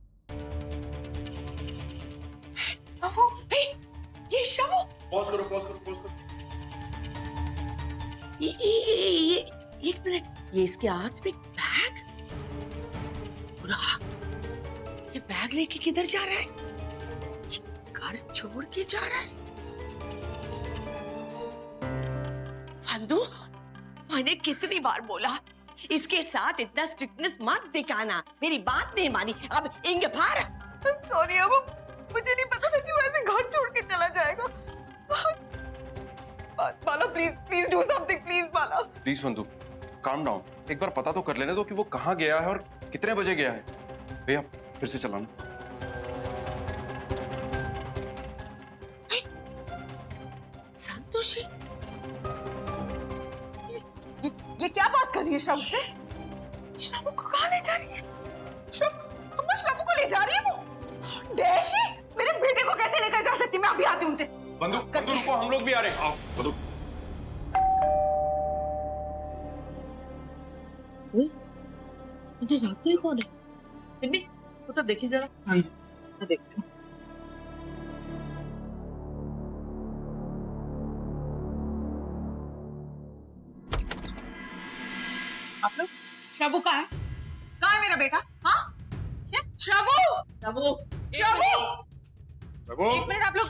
ये शवू। पॉज करो, पॉज करो, पॉज करो। ये एक मिनट, ये इसके हाथ में बैग। ये बैग लेके किधर जा रहा है? घर छोड़ के जा रहा है। फंदू, मैंने कितनी बार बोला इसके साथ इतना स्ट्रिक्टनेस मत दिखाना। मेरी बात नहीं मानी, अब इंग फार। सॉरी अब मुझे नहीं पता था कि वो ऐसे घर छोड़ के चला जाएगा। बाला प्लीज बंधु, काम डाउन। एक बार पता तो कर लेने दो कि वो कहाँ गया है और कितने बजे गया है। भैया फिर से चलाना। संतोषी, ये क्या बात कर रही है श्रवण से? श्रवण को कहाँ ले जा रही है? अम्मा श्रवण को ले जा रही है वो? डैशी, मेरे बेटे को कैसे लेकर जा सकती? मैं अभी आती हूँ उनसे। बंधु, बंधु रुको, हम लोग भी आ रहे हैं। आओ बंधु। रात को ही कौन है? इन्हीं वो तो देखी जरा। हाँ जी, मैं देखती हूँ। आप लोग श्रवण कहाँ है? कहाँ है मेरा बेटा? हाँ श्रवण, एक मिनट आप लोग।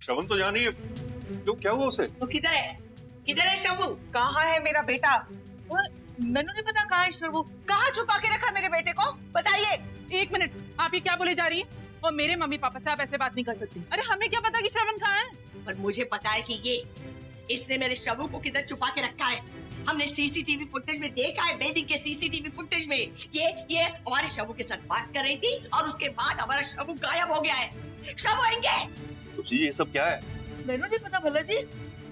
श्रवण तो जानी है। क्यों, क्या हुआ उसे? वो किधर है? किधर है श्रवण? कहाँ है मेरा बेटा? मैंने नहीं पता कहाँ है श्रवण। कहाँ छुपा के रखा मेरे बेटे को? बताइए। एक मिनट, आप ये क्या बोले जा रही हैं? और मेरे मम्मी पापा से आप ऐसे बात नहीं कर सकती। अरे हमें क्या पता कि श्रवण कहाँ है? पर मुझे पता है कि इसने मेरे श्रवण को किधर छुपा के रखा है। हमने सीसीटीवी फुटेज में देखा है, बिल्डिंग के सीसीटीवी फुटेज में ये हमारे श्रवण के साथ बात कर रही थी और उसके बाद हमारा श्रवण गायब हो गया है। श्रवण आएंगे। तो ये सब क्या है? मैंने नहीं पता भला जी,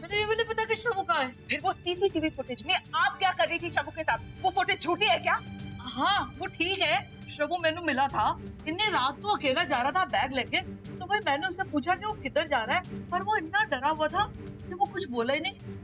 मैंने ये भी नहीं पता कि श्रवण कहाँ है। फिर वो सीसीटीवी फुटेज में आप क्या कर रही थी श्रवण के साथ? वो फुटेज झूठी है क्या? हाँ वो ठीक है, श्रवण मैंने मिला था। इन्हें रात को अकेला जा रहा था बैग लेके, तो भाई मैंने उससे पूछा कि वो किधर जा रहा है, पर वो इतना डरा हुआ था कि वो कुछ बोला ही नहीं।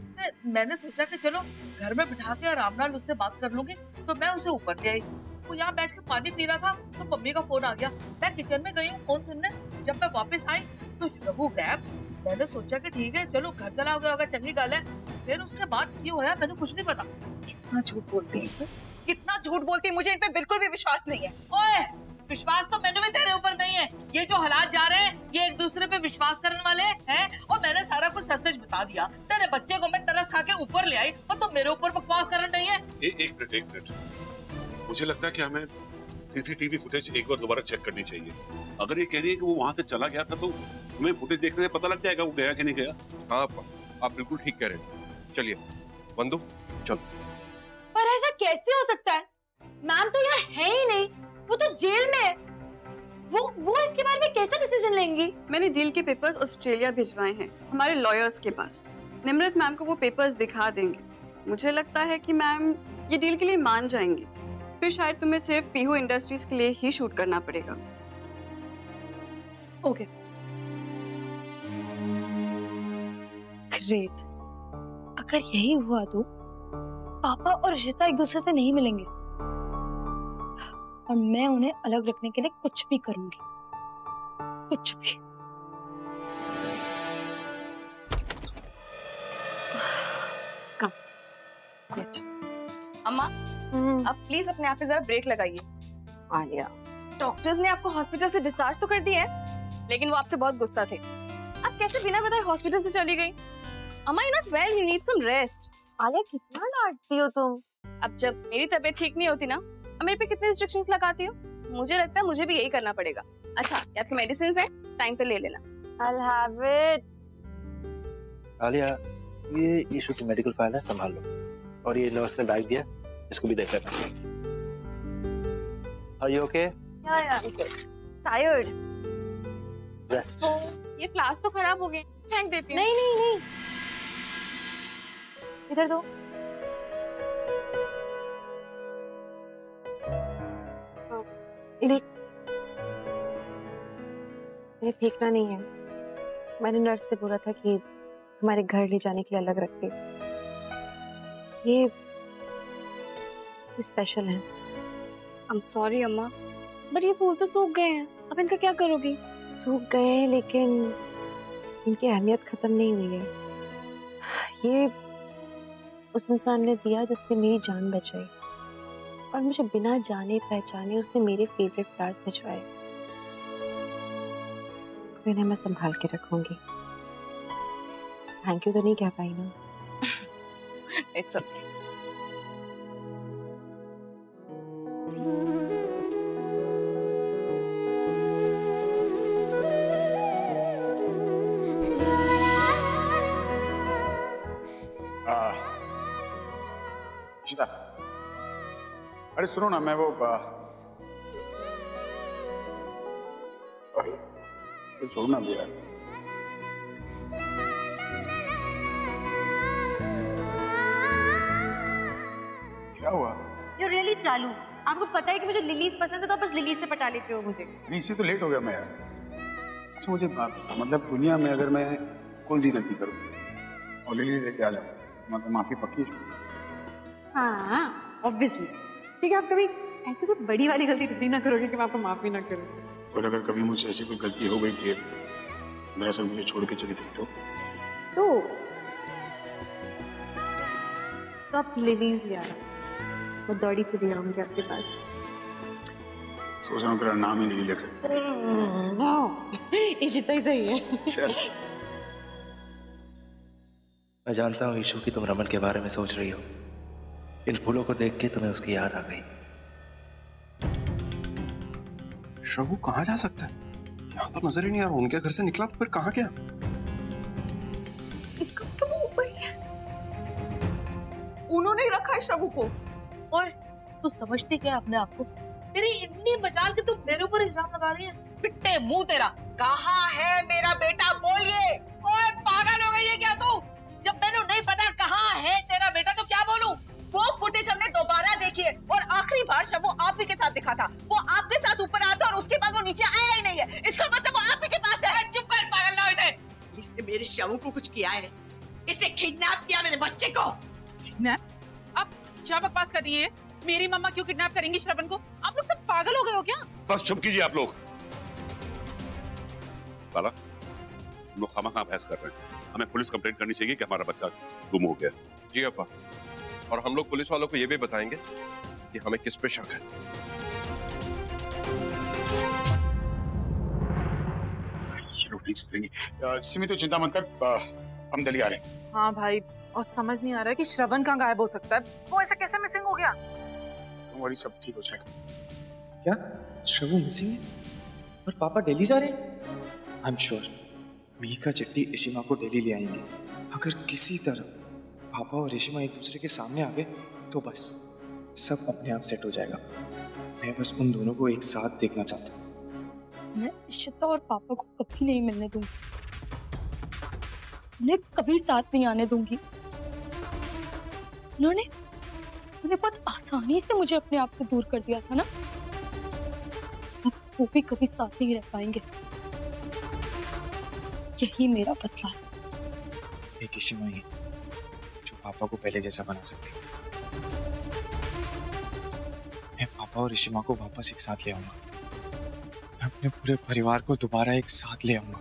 मैंने सोचा कि चलो घर में बिठा के आराम नाल उससे बात कर लूंगी, तो मैं उसे ऊपर ले आई। वो यहाँ बैठ के पानी पी रहा था तो मम्मी का फोन आ गया। मैं किचन में गई हूँ फोन सुनने। जब मैं वापस आई तो श्रवण गायब। मैंने सोचा कि ठीक है चलो घर चला गया होगा, चंगी गल है। फिर उसके बाद ये होया मैंने कुछ नहीं पता। कितना झूठ बोलती है, कितना झूठ बोलती है। मुझे इन पे बिल्कुल भी विश्वास नहीं है। ओए, विश्वास तो मैंने भी तेरे ऊपर नहीं है। ये जो हालात जा रहे हैं ये एक दूसरे पे विश्वास करने वाले हैं। और मैंने सारा कुछ सच सच बता दिया। तेरे बच्चे को मैं तरस खा के ऊपर ले आई और तुम मेरे ऊपर बकवास करने नहीं है। एक मिनट, मुझे लगता है कि हमें सीसीटीवी फुटेज एक बार दोबारा चेक करनी चाहिए। अगर ये कह रही है कि वो वहां से चला गया था तो हमें फुटेज देखने से पता लग जाएगा वो गया कि नहीं गया। हाँ आप बिल्कुल ठीक कह रहे हैं। चलिए बंधु चलो। पर ऐसा कैसे हो सकता है? मैम तो यहाँ है ही नहीं, वो तो जेल में है। वो इसके बारे में कैसे डिसीजन लेंगी? मैंने डील के पेपर्स ऑस्ट्रेलिया भिजवाए हैं हमारे लॉयर्स के पास। निम्रत मैम को वो पेपर्स दिखा देंगे। मुझे लगता है कि मैम ये डील के लिए मान जाएंगी। फिर शायद तुम्हें सिर्फ पीहू इंडस्ट्रीज के लिए ही शूट करना पड़ेगा। Okay great. अगर यही हुआ तो पापा और रिशिता एक दूसरे से नहीं मिलेंगे और मैं उन्हें अलग रखने के लिए कुछ भी करूंगी, कुछ भी। कम सेट। अम्मा अब प्लीज अपने आप पे जरा ब्रेक लगाइए। आलिया, डॉक्टर्स ने आपको हॉस्पिटल से डिस्चार्ज तो कर दिया है, लेकिन वो आपसे बहुत गुस्सा थे। आप कैसे बिना बताए हॉस्पिटल से चली गई? अम्मा you not well, you need some rest. Alia कितना डांटती हो तुम। अब जब मेरी तबीयत ठीक नहीं होती ना, अब मेरे पे कितने रिस्ट्रिक्शंस लगाती हो? मुझे लगता है मुझे भी यही करना पड़ेगा। अच्छा, ये आपकी मेडिसिन है, टाइम पे ले लेना। I'll have it. आलिया, ये इशू की मेडिकल फाइल है, संभाल लो। और ये नर्स ने बैग दिया, इसको भी देख लेना। Are you okay? Yeah. Tired. Rest. ये फ्लास्क तो खराब हो गए, फेंक देती हूँ। नहीं। इधर दो। ये फेंकना नहीं है। मैंने नर्स से बोला था कि हमारे घर ले जाने के लिए अलग रख दे। ये स्पेशल है। I'm sorry अम्मा, बट ये फूल तो सूख गए हैं, अब इनका क्या करोगी? सूख गए हैं लेकिन इनकी अहमियत खत्म नहीं हुई है। ये उस इंसान ने दिया जिसने मेरी जान बचाई और मुझे बिना जाने पहचाने उसने मेरे फेवरेट फ्लावर्स भिजवाए। इन्हें मैं संभाल के रखूंगी। थैंक यू तो नहीं कह पाई ना। It's okay. अरे सुनो ना, मैं वो तो छोड़ना भी यार। क्या हुआ? You're really चालू। आपको पता है कि मुझे लिलीज पसंद है तो आप बस लिलीज से पटा लेते हो मुझे। नहीं, इससे तो लेट हो गया मैं यार। अच्छा मुझे मतलब दुनिया में अगर मैं कोई भी गलती करूँ और लिली लेके आ जाऊँ, मतलब माफी पक्की है? हाँ, ऑब्वियसली। ठीक है, आप कभी ऐसी कोई बड़ी वाली गलती कभी ना करोगे कि मैं आपको माफ भी ना करूँ। और अगर कभी मुझसे ऐसी कोई गलती हो गई कि दरअसल मुझे छोड़ के चली गई तो आप लिलीज ले आना, मैं दौड़ी चली आऊंगी आपके पास। सोच रहा हूँ तेरा नाम ही लिली रख सकता। इशिता ही सही है। चल। मैं जानता हूँ ईशु कि तुम रमन के बारे में सोच रही हो। इन फूलों को देख के तुम्हें उसकी याद आ गई। शवू कहाँ जा सकता है? यहाँ तो नजर ही नहीं आ रहा। उनके घर से निकला तो फिर कहाँ गया? इसका तो मुंबई है। उन्होंने ही रखा है शवू को। ओए, तू समझती क्या अपने आप को? तेरी इतनी मजाल कि तू मेरे ऊपर इल्जाम लगा रही है। पिट्टे मुंह तेरा। कहाँ है मेरा बेटा, बोलिए। ओए, पागल हो गई है क्या तू? जब मैंने नहीं पता कहाँ है तेरा बेटा तो क्या बोलूं? वो फुटेज हमने दोबारा देखी है और आखिरी बार शवू आप ही के साथ दिखा था। वो आपके साथ ऊपर आया था और उसके बाद वो नीचे आया ही नहीं है। इसका मतलब वो आप ही के पास है। चुप कर, पागल ना हो इधर। इसने मेरे शवू को कुछ किया है। इसे किडनैप किया मेरे बच्चे को। किडनैप? आप क्या बकवास कर रही है? मेरी मम्मा क्यों किडनैप करेंगी श्रवण को? आप लोग सब पागल हो गए हो क्या? बस चुप कीजिए आप लोग। साला, हम लोग खामा बहस कर रहे हैं। हमें पुलिस कंप्लेंट करनी चाहिए कि हमारा बच्चा गुम हो गया। जी अपा, और हम लोग पुलिस वालों को ये भी बताएंगे कि हमें किस पे शक है। ये लोग नहीं सुधरेंगे। सिमी तो चिंता मत कर, हम दिल्ली आ रहे हैं। हाँ भाई, और समझ नहीं आ रहा है कि श्रवण कहाँ गायब हो सकता है। वो ऐसा कैसे मिसिंग हो गया? तुम्हारी सब ठीक हो जाएगा। क्या शवू मिसिंग है और पापा दिल्ली जा रहे हैं? आई एम श्योर मीका चिट्टी इशिमा को दिल्ली ले आएंगे। अगर किसी तरह पापा और इशिमा एक दूसरे के सामने आ गए तो बस सब अपने आप सेट हो जाएगा। मैं बस उन दोनों को एक साथ देखना चाहता हूँ। मैं इशिता और पापा को कभी नहीं मिलने दूंगी, उन्हें कभी साथ नहीं आने दूंगी। उन्होंने बहुत आसानी से मुझे अपने आप से दूर कर दिया था ना, अब वो भी कभी साथ नहीं रह पाएंगे। यही मेरा बदला है। एक इशिमा ही जो पापा को पहले जैसा बना सकती है। मैं पापा और इशिमा को वापस एक साथ ले आऊंगा। मैं अपने पूरे परिवार को दोबारा एक साथ ले आऊंगा।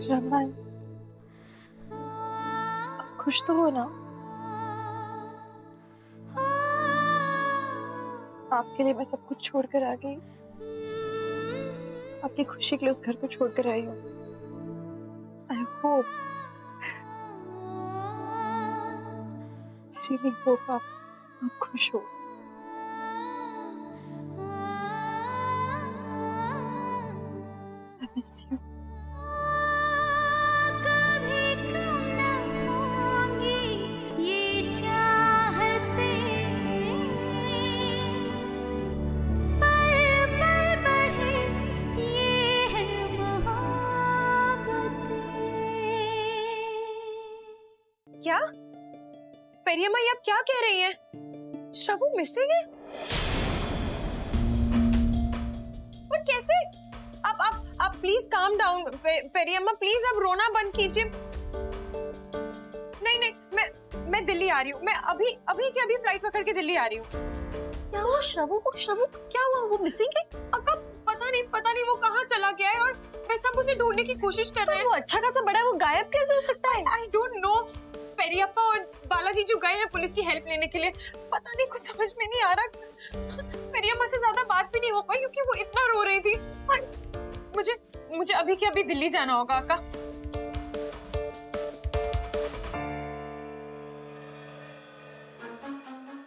रमन, खुश तो हो ना? आपके लिए मैं सब कुछ छोड़कर आ गई, आपकी खुशी के लिए उस घर को छोड़कर आई हूँ। I hope, I really hope आप खुश हो। I miss you. क्या पेरियम्मा, ये आप क्या कह रही हैं? श्रवू मिसिंग है? और कैसे? आप प्लीज काम डाउन। पेरियम्मा प्लीज आप रोना बंद कीजिए। नहीं, मैं दिल्ली आ रही हूँ। मैं अभी के अभी फ्लाइट पकड़ के दिल्ली आ रही हूँ। क्या हुआ श्रवू को? श्रवू क्या हुआ? वो मिसिंग है? अक्का पता नहीं वो कहाँ चला गया है और मैं सब उसे ढूंढने की कोशिश कर रहे हैं। वो अच्छा खासा बड़ा है, वो गायब कैसे हो सकता है? I don't know. पेरियप्पा और बालाजी जो गए हैं पुलिस की हेल्प लेने के लिए, पता नहीं, कुछ समझ में नहीं आ रहा। पेरियम्मा से ज्यादा बात भी नहीं हो पाई क्योंकि वो इतना रो रही थी। मुझे अभी के अभी दिल्ली जाना होगा।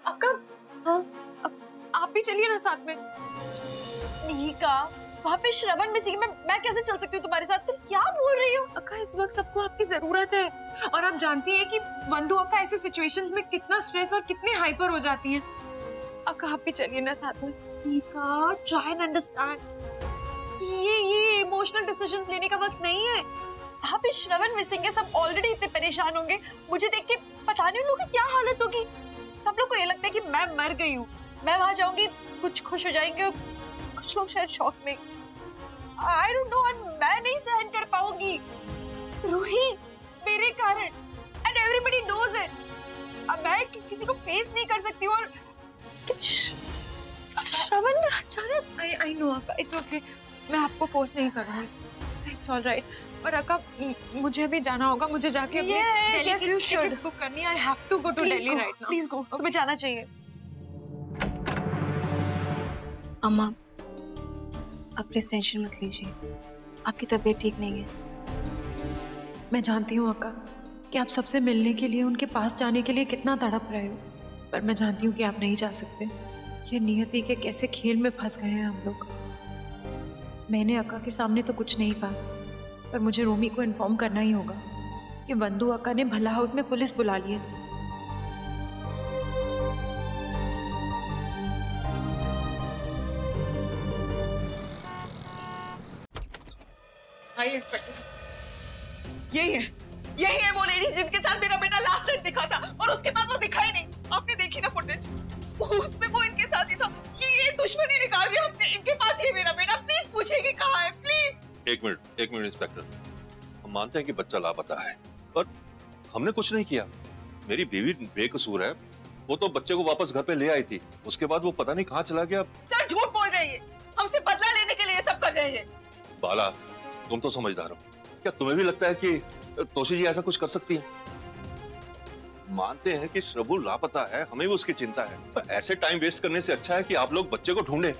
अक्का हाँ, आप भी चलिए ना साथ में। मीका, वहाँ पे श्रवण मिसिंग है, मैं कैसे चल सकती हूँ तुम्हारे साथ? तुम क्या बोल रही हो? अक्का इस वक्त सबको आपकी जरूरत है और आप जानती हैं कि बंधु अक्का ऐसे सिचुएशंस में कितना स्ट्रेस और कितनी हाइपर हो जाती हैं। अक्का आप भी चलिए ना साथ में। ट्राई एंड अंडरस्टैंड, ये इमोशनल डिसीजंस लेने का वक्त नहीं है। वहाँ पे श्रवण मिसिंग है, सब ऑलरेडी इतने परेशान होंगे। मुझे देख के पता नहीं उन लोगों की क्या हालत होगी। सब लोग को ये लगता है कि मैं मर गई हूँ। मैं वहां जाऊंगी, कुछ खुश हो जाएंगे और कुछ लोग शायद शॉक में। I don't know, मैं नहीं सहन कर पाऊंगी रूही, मेरे कारण। And everybody knows it. अब मैं किसी को फेस नहीं कर सकती और श्रवण अचानक। I know अक्का, it's okay, मैं आपको फोर्स नहीं करूंगी। It's all right. और अक्का मुझे अभी जाना होगा, मुझे जाके अपनी दिल्ली की टिकट्स बुक करनी है। I have to go to Delhi right now. Please go. तुम्हें जाना चाहिए। अम्मा, आप प्लीज टेंशन मत लीजिए, आपकी तबीयत ठीक नहीं है। मैं जानती हूँ अक्का कि आप सबसे मिलने के लिए, उनके पास जाने के लिए कितना तड़प रहे हो, पर मैं जानती हूँ कि आप नहीं जा सकते। ये नियति के कैसे खेल में फंस गए हैं हम लोग। मैंने अक्का के सामने तो कुछ नहीं कहा, पर मुझे रोमी को इन्फॉर्म करना ही होगा कि बंधु अक्का ने भला हाउस में पुलिस बुला ली है। यही है वो लेडी जिनके साथ मेरा बेटा लास्ट टाइम दिखा था और उसके बाद वो दिखा ही नहीं। आपने देखी ना फुटेज, उसमें वो इनके साथ ही था। ये दुश्मनी निकाल रही हमने इनके पास। ये मेरा बेटा, प्लीज पूछिए कि कहाँ है, प्लीज। एक मिनट इंस्पेक्टर, हम मानते हैं कि बच्चा लापता है, पर हमने कुछ नहीं किया। मेरी बीवी बेकसूर है, वो तो बच्चे को वापस घर पे ले आई थी, उसके बाद वो पता नहीं कहाँ चला गया। सर झूठ बोल रही है, हमसे बदला लेने के लिए सब कर रहे हैं। बाला, तुम तो समझदार हो, क्या तुम्हें भी लगता है कि तोशी जी ऐसा कुछ कर सकती है? मानते हैं कि श्रवण लापता है, हमें भी उसकी चिंता है, पर ऐसे टाइम वेस्ट करने से अच्छा है कि आप लोग बच्चे को ढूंढें।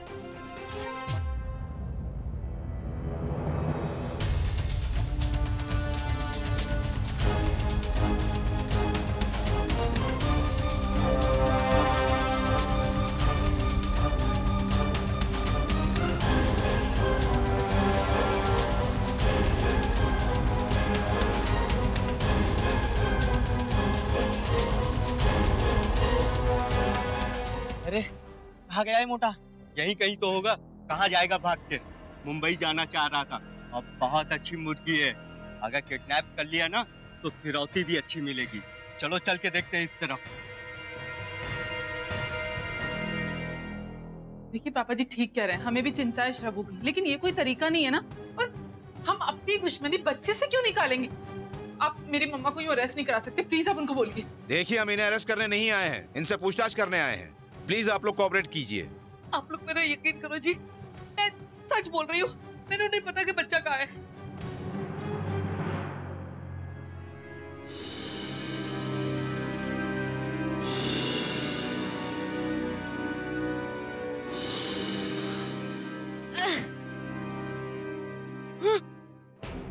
अरे कहाँ गया है मोटा? यहीं कहीं तो होगा। कहाँ जाएगा भाग के? मुंबई जाना चाह रहा था। अब बहुत अच्छी मुर्गी है, अगर किडनैप कर लिया ना तो फिरौती भी अच्छी मिलेगी। चलो चल के देखते हैं इस तरफ। देखिए पापा जी ठीक कह रहे हैं, हमें भी चिंता है श्रवण की, लेकिन ये कोई तरीका नहीं है ना। और हम अपनी दुश्मनी बच्चे से क्यों निकालेंगे? आप मेरी मम्मा को यूं अरेस्ट नहीं करा सकते, प्लीज आप उनको बोलिए। देखिए हम इन्हें अरेस्ट करने नहीं आए हैं, इनसे पूछताछ करने आए हैं। प्लीज आप लोग कोऑपरेट कीजिए। आप लोग मेरा यकीन करो जी, मैं सच बोल रही हूँ, मैंने नहीं पता कि बच्चा कहाँ है।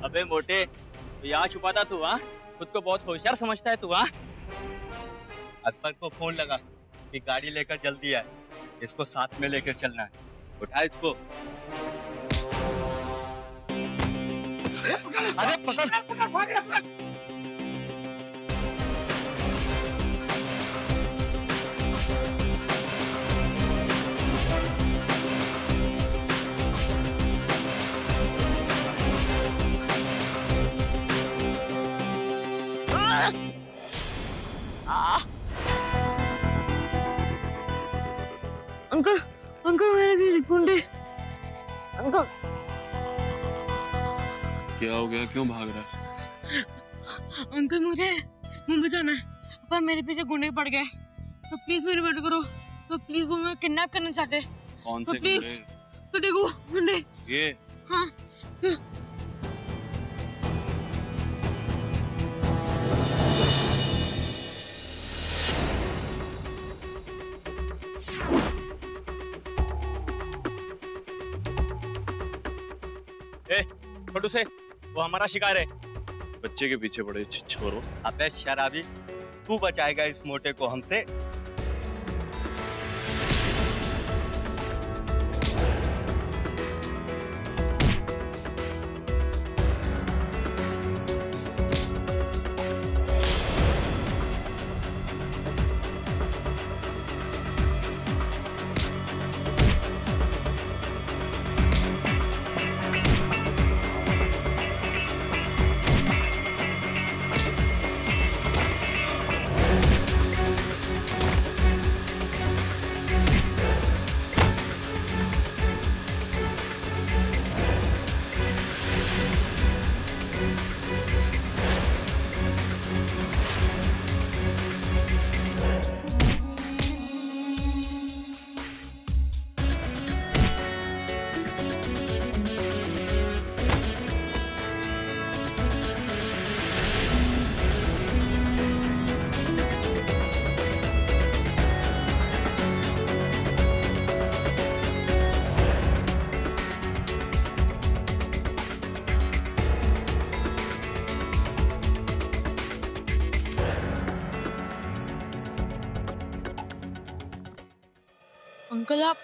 अबे मोटे, तो यहाँ छुपा था तू? हाँ, खुद को बहुत होशियार समझता है तू? हाँ, अकबर को फोन लगा कि गाड़ी लेकर जल्दी आए, इसको साथ में लेकर चलना है। उठा इसको। अरे पकड़, भाग रहा। अंकल, अंकल मेरे भी गुंडे। अंकल क्या हो गया? क्यों भाग रहा है? अंकल मुझे मुंबई जाना है, पर मेरे पीछे गुंडे पड़ गए, तो प्लीज मेरी मदद करो। तो प्लीज वो मैं किडनैप करना चाहते हैं। कौन तो से प्लीज गुंडे? तो देखो गुंडे। ये हाँ तो छोटू से, वो हमारा शिकार है। बच्चे के पीछे पड़े छोरो। अबे शराबी, तू बचाएगा इस मोटे को हमसे? अंकल आप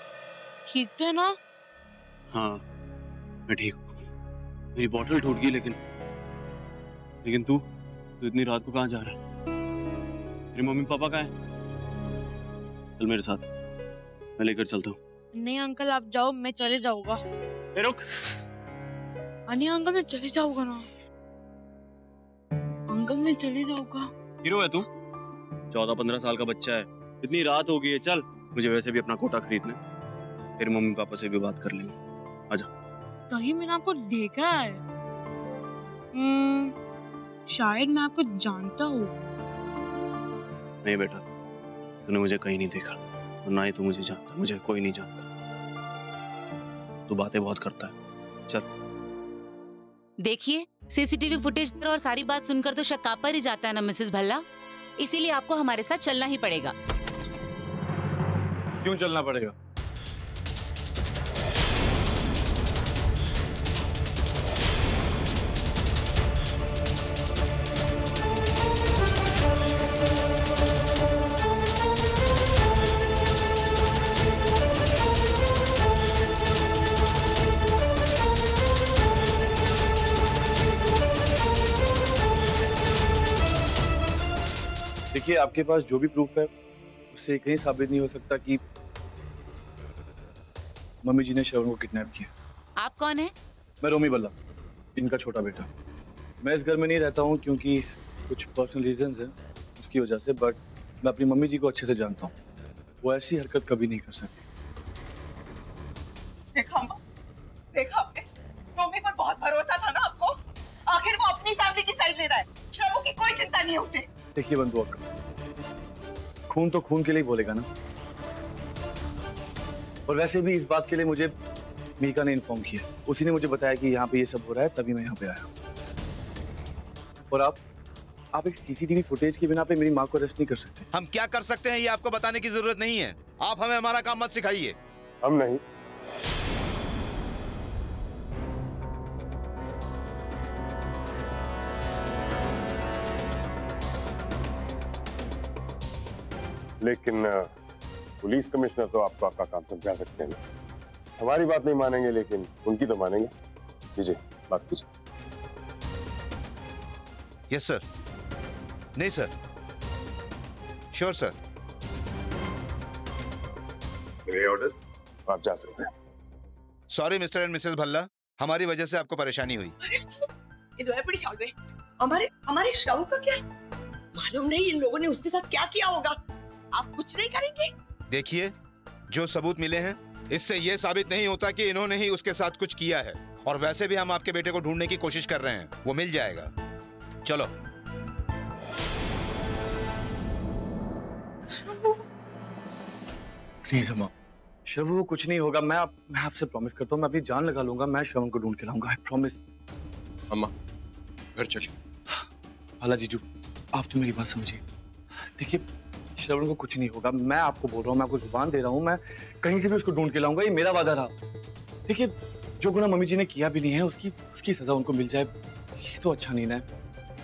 ठीक तो है ना? हाँ मैं ठीक हूँ। मेरी बॉटल टूट गई लेकिन तू इतनी रात को कहाँ जा रहा है? तेरे मम्मी पापा कहाँ हैं? चल मेरे साथ, मैं लेकर चलता हूँ। नहीं अंकल आप जाओ, मैं चले जाऊंगा। रुक। नहीं अंकल मैं चले जाऊंगा ना। अंकल मैं चले जाऊंगा। हीरो है तू? 14-15 साल का बच्चा है। इतनी रात हो गई है, चल। मुझे वैसे भी अपना कोटा खरीदना है। तेरे मम्मी पापा से भी बात कर लेंगे। आजा। कहीं मैंने आपको देखा है। शायद मैं आपको जानता हूँ। नहीं बेटा, तूने मुझे कहीं नहीं देखा और ना ही तू मुझे जानता। मुझे कोई नहीं जानता। तू बातें बहुत करता है। चल। देखिए, सीसीटीवी फुटेज और सारी बात सुनकर तो शक आप पर ही जाता है ना मिसेस भल्ला, इसीलिए आपको हमारे साथ चलना ही पड़ेगा। क्यों चलना पड़ेगा? देखिए, आपके पास जो भी प्रूफ है उससे कहीं साबित नहीं हो सकता कि मम्मी जी ने श्रवण को किडनैप किया। आप कौन है? मैं रोमी भल्ला, इनका छोटा बेटा। मैं इस घर में नहीं रहता हूँ क्योंकि कुछ पर्सनल रीजंस हैं उसकी वजह से, बट मैं अपनी मम्मी जी को अच्छे से जानता हूँ। वो ऐसी हरकत कभी नहीं कर सकती। देखा माँ, देखा आपने, रोमी पर बहुत भरोसा था ना आपको। आखिर वो अपनी फैमिली की साइड ले रहा है। श्रवण की कोई चिंता नहीं है उसे। देखिए बंधु अक्का, खून तो खून के लिए बोलेगा ना। और वैसे भी इस बात के लिए मुझे मीका ने इन्फॉर्म किया। उसी ने मुझे बताया कि यहाँ पे ये सब हो रहा है, तभी मैं यहाँ पे आया। और आप एक सीसीटीवी फुटेज के बिना पे मेरी माँ को अरेस्ट नहीं कर सकते। हम क्या कर सकते हैं ये आपको बताने की जरूरत नहीं है। आप हमें हमारा काम मत सिखाइए। हम नहीं। लेकिन पुलिस कमिश्नर तो आपको आपका काम समझा सकते हैं। हमारी बात नहीं मानेंगे लेकिन उनकी तो मानेंगे। कीजिए, बात कीजिए। Yes sir. नहीं सर। Sure sir. मेरे ऑर्डर्स, आप जा सकते हैं। Sorry mister and Mrs Bhalla, हमारी वजह से आपको परेशानी हुई। ये दो बड़ी साल में हमारे श्रवण का क्या? मालूम नहीं इन लोगों ने उसके साथ क्या किया होगा। आप कुछ नहीं करेंगे? देखिए, जो सबूत मिले हैं इससे यह साबित नहीं होता कि इन्होंने ही उसके साथ कुछ किया है। और वैसे भी हम आपके बेटे को ढूंढने की कोशिश कर रहे हैं, वो मिल जाएगा। चलो। प्लीज अम्मा, श्रवण को कुछ नहीं होगा। मैं आपसे प्रॉमिस करता हूँ, मैं अपनी जान लगा लूंगा। मैं श्रवण को ढूंढ के लाऊंगा, आई प्रॉमिस। अम्मा घर चलिए। भला जीजू, आप तो मेरी बात समझिए। देखिए, श्रवण को कुछ नहीं होगा। मैं आपको बोल रहा हूँ, मैं आपको जुबान दे रहा हूँ, मैं कहीं से भी उसको ढूंढ के लाऊंगा। ये मेरा वादा रहा। देखिए, जो गुनाह मम्मी जी ने किया भी नहीं है उसकी सजा उनको मिल जाए, ये तो अच्छा नहीं ना है।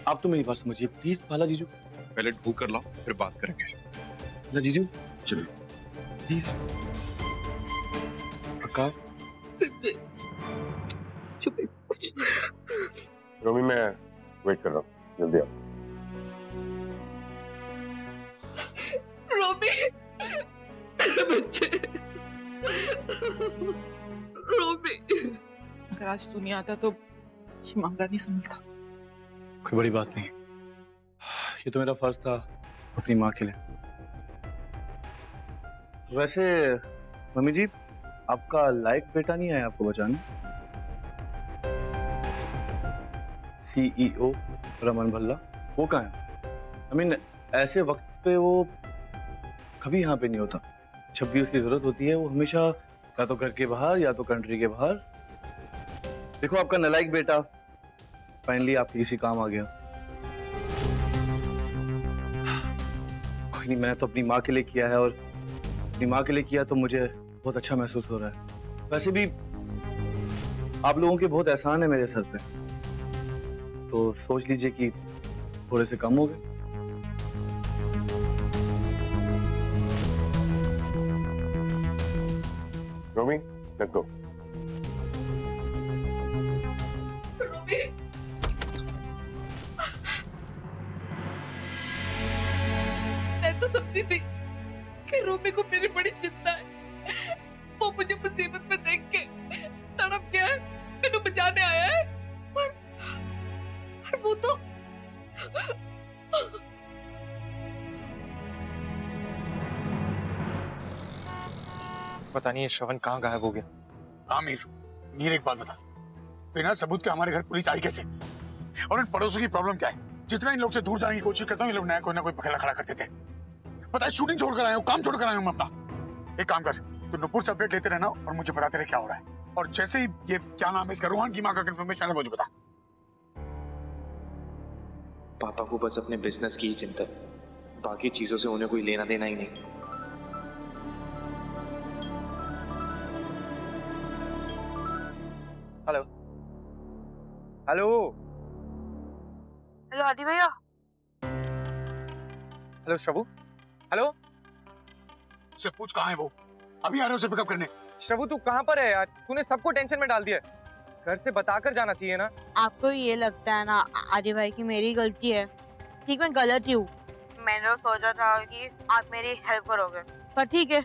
आप तो मेरी बात समझिए प्लीज। भाला जीजू, पहले ढूंढ कर लाओ, फिर बात करेंगे। भाला जीजू चलिए प्लीज। अक्का चुप, कुछ रोमी, मैं वेट कर रहा हूँ, जल्दी आओ। रोमी, बच्चे, रोमी। अगर आज तू नहीं आता तो ये मामला नहीं संभलता। कोई बड़ी बात नहीं, ये तो मेरा फर्ज था अपनी माँ के लिए। वैसे मम्मी जी, आपका लायक बेटा नहीं आया आपको बचाने? CEO रमन भल्ला, वो कहाँ है? I mean, ऐसे वक्त पे वो कभी यहाँ पे नहीं होता। जब भी उसकी जरूरत होती है वो हमेशा या तो घर के बाहर या तो कंट्री के बाहर। देखो, आपका नालायक बेटा फाइनली आपके किसी काम आ गया। कोई नहीं, मैंने तो अपनी माँ के लिए किया है और अपनी माँ के लिए किया तो मुझे बहुत अच्छा महसूस हो रहा है। वैसे भी आप लोगों के बहुत एहसान है मेरे सर पे, तो सोच लीजिए कि थोड़े से कम हो गए। रोमी, लेट्स गो। रोमी, मैं तो समझी थी कि रोमी को मेरी बड़ी चिंता है। वो मुझे मुसीबत में देख के तड़प गया है, मैंने बचाने आया है, पर वो तो पता नहीं ये श्रवण कहाँ गायब हो गया। आमिर, मीर एक बात बता, बिना सबूत के हमारे घर पुलिस आई कैसे? और इन पड़ोसों की प्रॉब्लम क्या है? जितना इन लोग से दूर जाने की कोशिश करता हूँ, ये लोग नया कोई ना कोई पखेला खड़ा कर देते हैं। पता है, शूटिंग छोड़कर आया हूँ, काम छोड़कर आया हूँ मैं अपना। एक काम कर, तू नुपुर से अपडेट लेते रहना और मुझे बताते रहे क्या हो रहा है। और जैसे ही ये क्या नाम है इसका, रोहन की माँ का कंफर्मेशन है, मुझे बता। पापा को बस अपने बिजनेस की ही चिंता है, बाकी चीजों से उन्हें कोई लेना देना ही नहीं। हेलो हेलो हेलो आदि भैया। Hello Shravu, hello. उससे पूछ कहाँ है वो, अभी आ रहे हो उसे पिकअप करने। श्रवु तू कहाँ पर है यार? तूने सबको टेंशन में डाल दिया है। घर से बताकर जाना चाहिए ना। आपको ये लगता है ना आदि भाई की मेरी गलती है? ठीक, मैं गलत ही हूँ। मैंने सोचा था कि आप मेरी हेल्प करोगे, पर ठीक है,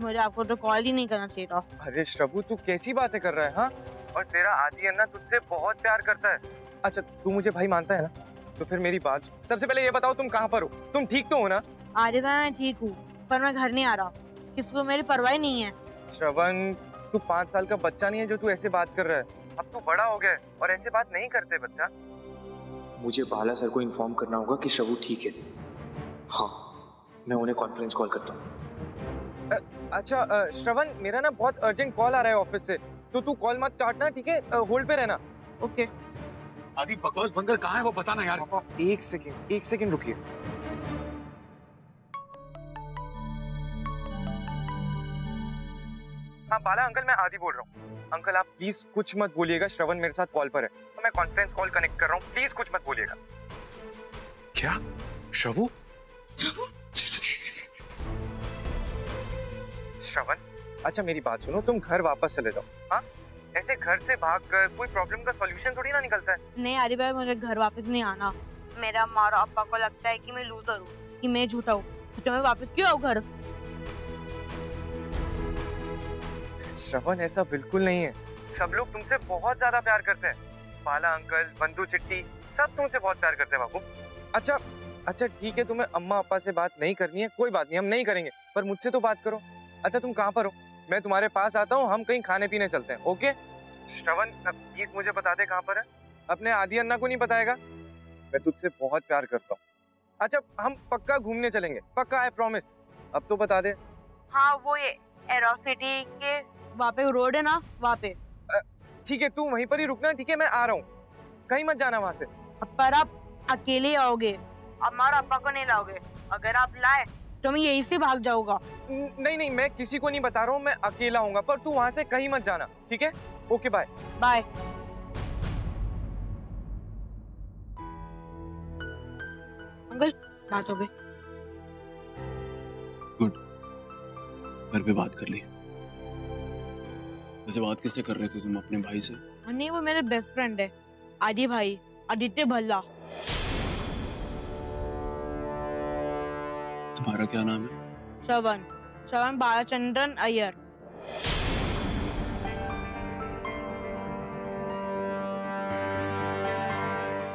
मुझे आपको तो कॉल ही नहीं करना चाहिए था। अरे श्रवु तू कैसी बातें कर रहा है? हाँ, और तेरा आदि अन्ना तुझसे बहुत प्यार करता है। अच्छा तू मुझे भाई मानता है ना? तो फिर मेरी बात सबसे पहले ये बताओ, तुम कहाँ पर हो? तुम ठीक तो हो ना? आदि भाई मैं ठीक हूँ, पर मैं घर नहीं आ रहा, किसी को मेरी परवाह नहीं है। श्रवण तू 5 साल का बच्चा नहीं है जो तू ऐसे बात कर रहा है। अब तू बड़ा हो गया है और ऐसे बात नहीं करते बच्चा। मुझे बाला सर को इन्फॉर्म करना होगा कि श्रवु ठीक है। हाँ, मैं उन्हें कॉन्फ्रेंस कॉल करता हूँ। अच्छा श्रवण, मेरा ना बहुत अर्जेंट कॉल आ रहा है ऑफिस से, तो तू कॉल मत काटना, ठीक है? होल्ड पे रहना। ओके। आदि बकवास बंद कर, कहाँ है वो बताना यार। एक सेकंड रुकिए। हाँ बाला अंकल, मैं आदि बोल रहा हूँ। अंकल आप प्लीज कुछ मत बोलिएगा, श्रवण मेरे साथ कॉल पर है, तो मैं कॉन्फ्रेंस कॉल कनेक्ट कर रहा हूँ, प्लीज कुछ मत बोलिएगा। क्या श्रवु? श्रवण अच्छा मेरी बात सुनो, तुम घर वापस चले जाओ। हाँ, ऐसे घर से भागकर कोई प्रॉब्लम का सॉल्यूशन थोड़ी ना निकलता है। नहीं आदि भाई, मुझे घर वापस नहीं आना। मेरा माँ और पापा को लगता है कि मैं लूजर हूँ, कि मैं झूठा हूँ, तो मैं वापस क्यों आऊँ घर? श्रवण ऐसा बिल्कुल नहीं है, सब लोग तुमसे बहुत ज्यादा प्यार करते हैं। बाला अंकल, बंधु चिट्टी, सब तुमसे बहुत प्यार करते हैं बाबू। अच्छा ठीक है, तुम्हें अम्मा अप्पा से बात नहीं करनी है, कोई बात नहीं, हम नहीं करेंगे, पर मुझसे तो बात करो। अच्छा तुम कहाँ पर हो? मैं तुम्हारे पास आता हूँ, हम कहीं खाने पीने चलते हैं। ओके श्रवण प्लीज मुझे बता दे कहाँ पर है। अपने आदि अन्ना को नहीं बताएगा? मैं तुझसे बहुत प्यार करता हूँ। अच्छा हम पक्का घूमने चलेंगे, पक्का, आई प्रॉमिस। अब तो बता दे। हाँ वो ये एरोसिटी के वहाँ पे रोड है ना, वहाँ पे। ठीक है, तू वहीं पर ही रुकना, ठीक है? मैं आ रहा हूँ, कहीं मत जाना वहाँ से। पर आप अकेले आओगे, अम्मा और अप्पा को नहीं लाओगे? अगर आप लाए तो मैं यहीं से भाग जाऊंगा। नहीं, मैं किसी को नहीं बता रहा हूँ, मैं अकेला आऊंगा, पर तू वहाँ से कहीं मत जाना, ठीक है? Okay bye. बाय। अंकल बात हो गई। गुड, घर पे बात कर ली। वैसे बात किससे कर रहे थे तुम? अपने भाई से? नहीं, वो मेरे बेस्ट फ्रेंड है, आदि भाई, आदित्य भल्ला। तुम्हारा क्या नाम है? श्रवण बालचंद्रन अय्यर।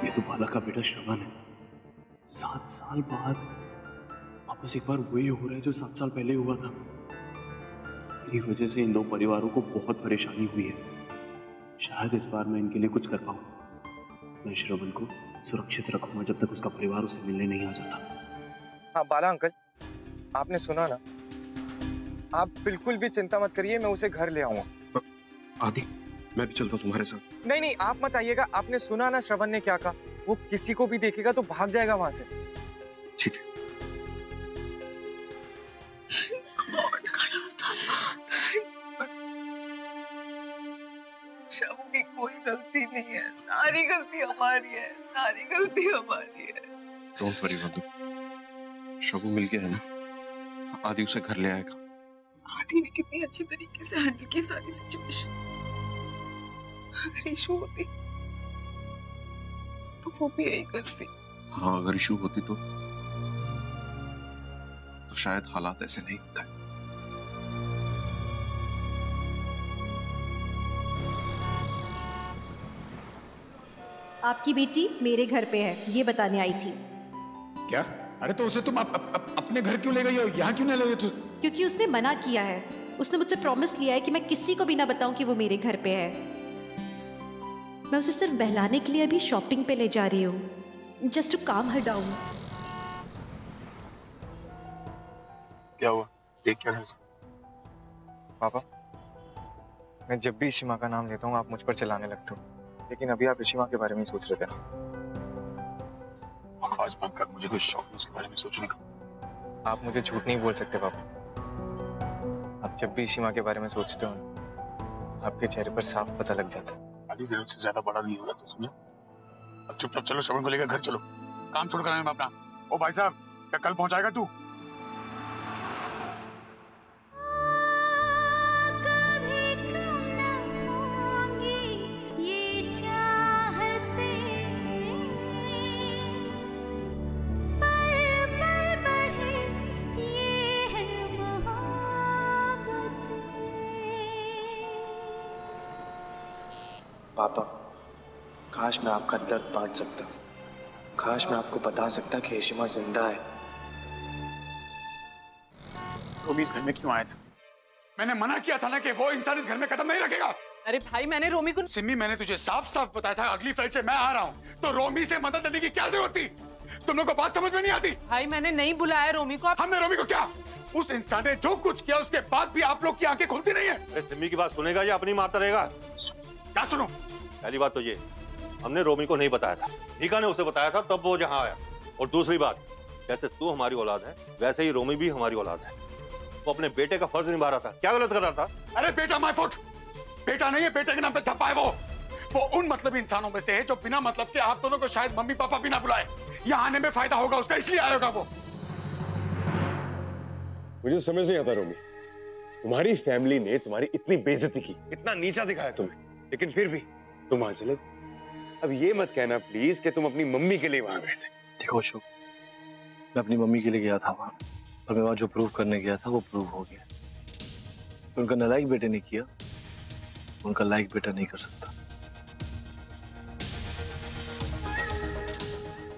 ये तो बाला का बेटा श्रवण है। 7 साल बाद वापस एक बार वही हो रहा है जो 7 साल पहले हुआ था। मेरी वजह से इन 2 परिवारों को बहुत परेशानी हुई है। शायद इस बार मैं इनके लिए कुछ कर पाऊं। मैं श्रवण को सुरक्षित रखूंगा जब तक उसका परिवार उसे मिलने नहीं आ जाता। हाँ बाला अंकल, आपने सुना ना, आप बिल्कुल भी चिंता मत करिए, मैं उसे घर ले आऊंगा। आदि मैं भी चलता हूँ तुम्हारे साथ। नहीं आप मत आइएगा। आपने सुना ना श्रवण ने क्या कहा? वो किसी को भी देखेगा तो भाग जाएगा वहां से। ठीक है। शबू की कोई गलती नहीं है, सारी गलती हमारी है, सारी गलती हमारी है। डोंट वरी बंधु, शबू मिल गया है ना, आदि उसे घर ले आएगा। आदि ने कितनी अच्छे तरीके से हैंडल की सारी सिचुएशन। अगर इशू होती तो वो भी यही करती। हाँ, अगर इशू होती तो शायद हालात ऐसे नहीं होते। आपकी बेटी मेरे घर पे है, ये बताने आई थी। क्या? अरे तो उसे तुम अपने घर क्यों ले गई हो? यहाँ क्यों नहीं ले गई तू? क्योंकि उसने मना किया है। उसने मुझसे प्रॉमिस लिया है कि मैं किसी को भी ना बताऊं कि वो मेरे घर पे है। मैं उसे सिर्फ बहलाने के लिए अभी शॉपिंग पे ले जा रही हूँ, जस्ट टू काम हर डाउन। क्या हुआ? देख क्या रहे? पापा, मैं जब भी ऋषिमा का नाम लेता हूँ आप मुझ पर चलाने लगते हो, लेकिन अभी आप ऋषिमा के बारे में ही सोच रहे थे ना। बकवास बंद कर, मुझे कोई शौक नहीं उसके बारे में सोचने का। आप मुझे झूठ नहीं बोल सकते पापा। आप जब भी ऋषिमा के बारे में सोचते हो आपके चेहरे पर साफ पता लग जाता है। आदि जरूरत से ज्यादा बड़ा नहीं होगा, तो समझे? अब चुपचाप चलो, श्रवण को लेकर घर चलो। काम छोड़ कर आए अपना। ओ भाई साहब, क्या कल पहुंचाएगा तू? पापा, काश मैं आपका दर्द बांट सकता, काश मैं आपको बता सकता कि ऋषिमा जिंदा है। रोमी इस घर में क्यों आया था? मैंने मना किया था ना कि वो इंसान इस घर में कदम नहीं रखेगा। अरे भाई, मैंने रोमी को सिमी, मैंने तुझे साफ साफ बताया था अगली फ्लाइट से मैं आ रहा हूँ, तो रोमी से मदद लेने की क्या जरूरत थी? तुम लोग को बात समझ में नहीं आती? भाई मैंने नहीं बुलाया रोमी को। हमने रोमी को क्या? उस इंसान ने जो कुछ किया उसके बाद भी आप लोग की आंखें खुलती नहीं है। अरे सिमी की बात सुनेगा या अपनी मारता रहेगा? क्या सुनो? पहली बात तो ये, हमने रोमी को नहीं बताया था, नीका ने उसे बताया था तब वो यहाँ आया। और दूसरी बात, जैसे तू हमारी औलाद है वैसे ही रोमी भी हमारी औलाद है। वो अपने बेटे का फर्ज निभा रहा था, क्या गलत कर रहा था? अरे बेटा माय फुट, बेटा नहीं है, बेटे के नाम पे थप्पा है वो उन मतलब इंसानों में से है जो बिना मतलब के आप दोनों को शायद मम्मी पापा भी ना बुलाए। यहाँ आने में फायदा होगा उसका, इसलिए आएगा वो। मुझे समझ नहीं आता रोमी, तुम्हारी फैमिली ने तुम्हारी इतनी बेइज्जती की, इतना नीचा दिखाया तुम्हें, लेकिन फिर भी तुम वहां चले। अब ये मत कहना प्लीज कि तुम अपनी मम्मी के लिए वहां गए थे। देखो अशोक, मैं अपनी मम्मी के लिए गया था वहां, और मैं वहां जो प्रूव करने गया था वो प्रूव हो गया। उनका नालायक बेटे ने किया, उनका लायक बेटा नहीं कर सकता।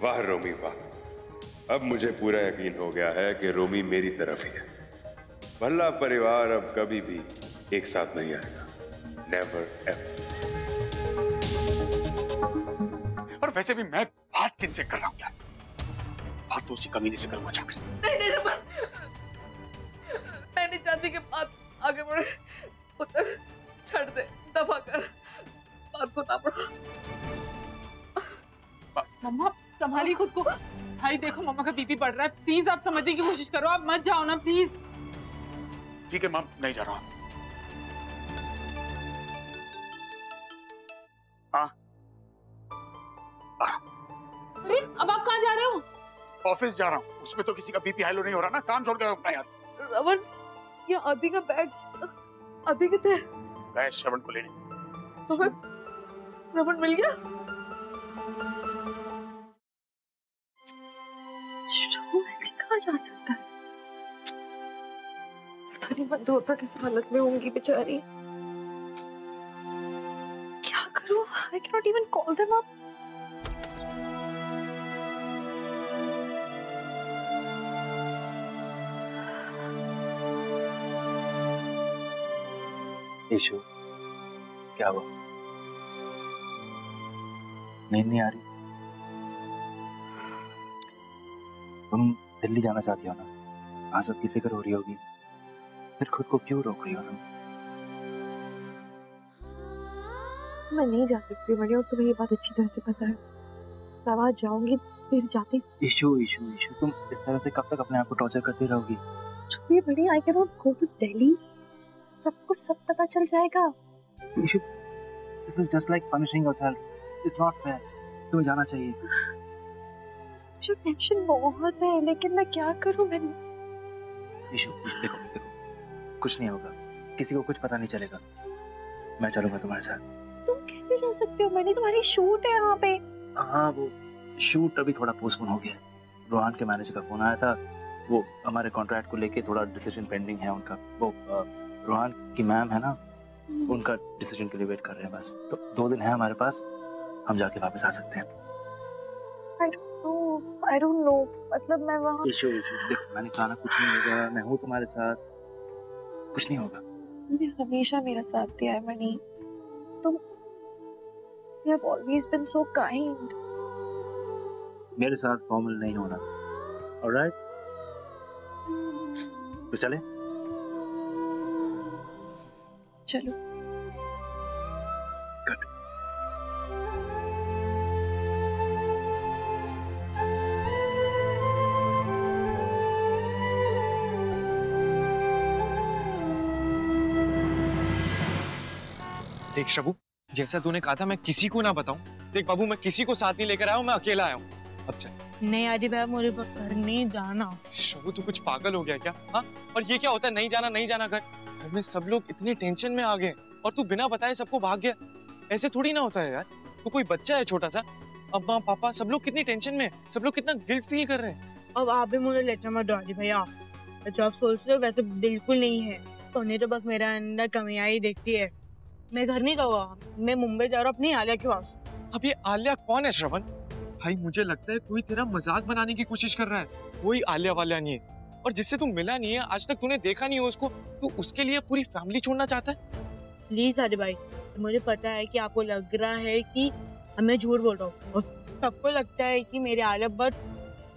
वाह रोमी वाह, अब मुझे पूरा यकीन हो गया है कि रोमी मेरी तरफ ही है। भल्ला परिवार अब कभी भी एक साथ नहीं आएगा, नेवर एवर। और वैसे भी मैं बात किनसे कर रहा हूँ यार? बात तो उसी कमीने से करूंगा जाकर। नहीं रमन, मैं नहीं चाहती कि बात आगे बढ़े। पुत्र छोड़ दे, दफा कर, बात को ना बढ़ा। मम्मा संभालिए खुद को। भाई देखो मम्मा का बीपी बढ़ रहा है, प्लीज आप समझने की कोशिश करो, आप मत जाओ ना प्लीज। ठीक है मम, नहीं जा रहा हूँ। अरे अब आप कहाँ जा रहे हो? ऑफिस जा रहा हूँ। उसमें तो किसी का बीपी हाई लो नहीं हो रहा ना, काम छोड़ कर अपना यार। रमन, ये आदि का बैग आदि कितने? गए श्रवण को लेने। रमन मिल गया? ऐसे कहाँ जा सकता है? पता नहीं बंद होता किस हालत में होंगी बेचारी। क्या करूं? I cannot even call them up. Ishu, क्या हुआ? नींद नहीं आ रही? तुम दिल्ली जाना चाहती हो ना? आज सबकी फिक्र हो रही होगी, फिर खुद को क्यों रोक रही हो तुम? मैं नहीं जा सकती बड़ी, और तुम्हें ये बात अच्छी तरह से पता है। मैं वहां जाऊंगी, फिर जाती। ईशु ईशु ईशु, तुम इस तरह से कब तक अपने आप को टॉर्चर करती रहोगी? छुपी बड़ी, I can not go to Delhi. सबको सब पता चल जाएगा। Ishu, this is just like punishing yourself. It's not fair. तुम्हें जाना चाहिए। मुझे टेंशन बहुत है, लेकिन मैं क्या करूं? मैं ईशु, देखो, कुछ नहीं होगा, किसी को कुछ पता नहीं चलेगा। मैं चलूंगा तुम्हारे साथ। तुम कैसे जा सकते हो? मैंने तुम्हारी शूट है यहाँ पे। हाँ, वो शूट अभी थोड़ा पोस्टपोन हो गया। रोहान के मैनेजर का फोन आया था, वो हमारे कॉन्ट्रैक्ट को लेके थोड़ा डिसीजन पेंडिंग है उनका। वो रोहान की मैम है ना, उनका डिसीजन के लिए वेट कर रहे हैं बस। तो 2 दिन है हमारे पास, हम जाके वापस आ सकते हैं। I don't know, मतलब मैं वहाँ। इशू देख, मैंने कहा ना कुछ नहीं होगा, मैं हूँ तुम्हारे साथ, कुछ नहीं होगा। तुमने हमेशा मेरा साथ दिया है मनी, तुम You have always been so kind. मेरे साथ फॉर्मल नहीं होना, alright? तो चले? चलो। Good. देख शबू, जैसा तूने कहा था मैं किसी को ना बताऊं। देख बाबू, मैं किसी को साथ नहीं लेकर आया हूं, मैं अकेला आया हूं। अब चल। नहीं आदि भाई, मुझे घर नहीं जाना। शबू तू कुछ पागल हो गया क्या? हाँ, और ये क्या होता है नहीं जाना नहीं जाना? घर में सब लोग इतने टेंशन में आ गए और तू बिना बताए सबको भाग गया। ऐसे थोड़ी ना होता है यार, तू कोई बच्चा है छोटा सा। अम्मा पापा सब लोग कितनी टेंशन में, सब लोग कितना गिल्ट फील कर रहे हैं। अब आप भी मुझे लेटर मत दो आदि भैया, जो आप सोच रहे हो वैसे बिल्कुल नहीं है। तो नहीं तो बस मेरा अंदर कमियां ही देखती है। मैं घर नहीं जाऊंगा, मैं मुंबई जा रहा हूँ अपनी आलिया के पास। अब ये आलिया कौन है श्रवण? भाई मुझे लगता है कोई तेरा मजाक बनाने की कोशिश कर रहा है। कोई आलिया वालिया नहीं है, और जिससे तू मिला नहीं है, आज तक तूने देखा नहीं है उसको, तू उसके लिए पूरी फैमिली छोड़ना चाहता है? प्लीज आदि भाई, मुझे पता है कि आपको लग रहा है कि मैं झूठ बोल रहा हूँ, और सबको लगता है कि मेरे आलिया बट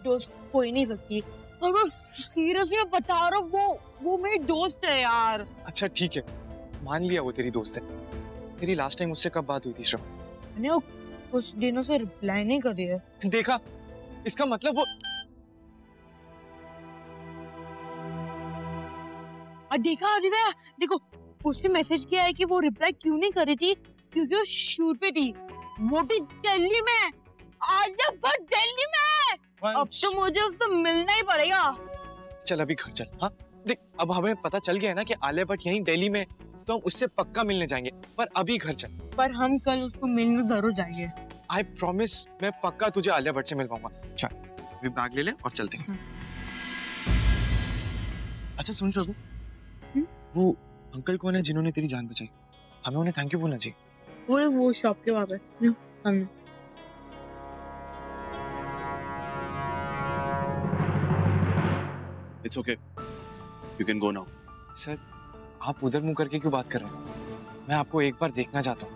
दोस्त कोई नहीं सकती, और वो सीरियसली मैं बता रहा हूँ, वो मेरी दोस्त है यार। अच्छा ठीक है, मान लिया वो तेरी दोस्त है। तेरी लास्ट टाइम उससे कब बात हुई थी श्रवण? मैंने वो कुछ दिनों से रिप्लाई नहीं कर रही है। देखा, इसका मतलब वो देखा आदि भैया, देखो उसने मैसेज किया है कि वो रिप्लाई क्यों नहीं कर रही थी, क्योंकि वो शूट पे थी, वो भी दिल्ली में। आलिया भट्ट दिल्ली में। अब तो मुझे उससे मिलना ही पड़ेगा। चल अभी घर चल। हाँ देख, अब हमें पता चल गया है ना कि आलिया भट्ट यहीं दिल्ली में, तो हम उससे पक्का मिलने जाएंगे, पर अभी घर चल। पर हम कल उसको मिलने जरूर जाएंगे। आई प्रॉमिस, मैं पक्का तुझे आलिया भट्ट से मिलवाऊंगा। चल अभी बैग ले ले और चलते हैं। अच्छा सुन रघु, वो अंकल कौन है जिन्होंने तेरी जान बचाई? हमें उन्हें थैंक यू बोलना चाहिए। वो शॉप के वहां पे हमने। It's okay. You can go now. Sir, आप उधर मुंह करके क्यों बात कर रहे हैं? मैं आपको एक बार देखना चाहता हूँ।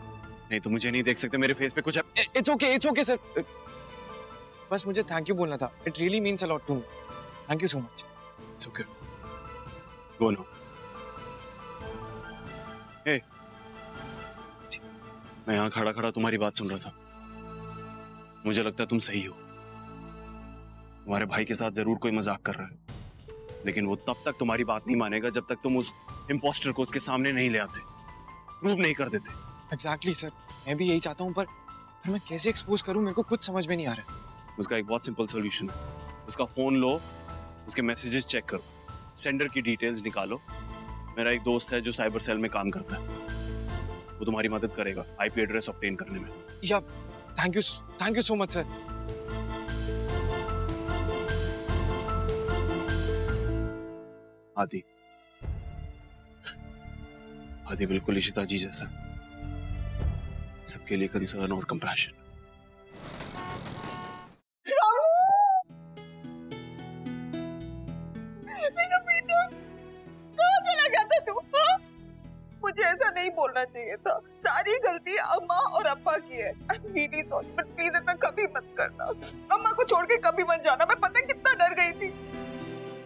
नहीं तो मुझे नहीं देख सकते, मेरे फेस पे कुछ है। It's okay sir. बस मुझे थैंक यू बोलना था। It really means a lot to me. Thank you so much. It's okay. Go now. Hey. मैं यहाँ खड़ा खड़ा तुम्हारी बात सुन रहा था। मुझे लगता है तुम सही हो। तुम्हारे भाई के साथ जरूर कोई मजाक कर रहा है, लेकिन वो तब तक तुम्हारी बात नहीं मानेगा जब तक तुम उस इम्पोस्टर को उसके सामने नहीं ले आते, प्रूव नहीं कर देते। Exactly सर, मैं भी यही चाहता हूँ, पर मैं कैसे एक्सपोज करूँ, मेरे को कुछ समझ में नहीं आ रहा है। उसका एक बहुत सिंपल सोल्यूशन है। उसका फोन लो, उसके मैसेजेस चेक करो, सेंडर की डिटेल्स निकालो। मेरा एक दोस्त है जो साइबर सेल में काम करता है, वो तुम्हारी मदद करेगा आईपी एड्रेस ऑब्टेन करने में। या thank you so much sir. आदि बिल्कुल इशिता जी जैसा, सबके लिए कंसर्न और कंपैशन। मेरा बेटा कहाँ चला गया था तू? हाँ? मुझे ऐसा नहीं बोलना चाहिए था। सारी गलती अम्मा और अप्पा की है। I'm really sorry, but please ऐसा कभी मत करना। अम्मा को छोड़ के कभी मत जाना। मैं पता है कितना डर गई थी।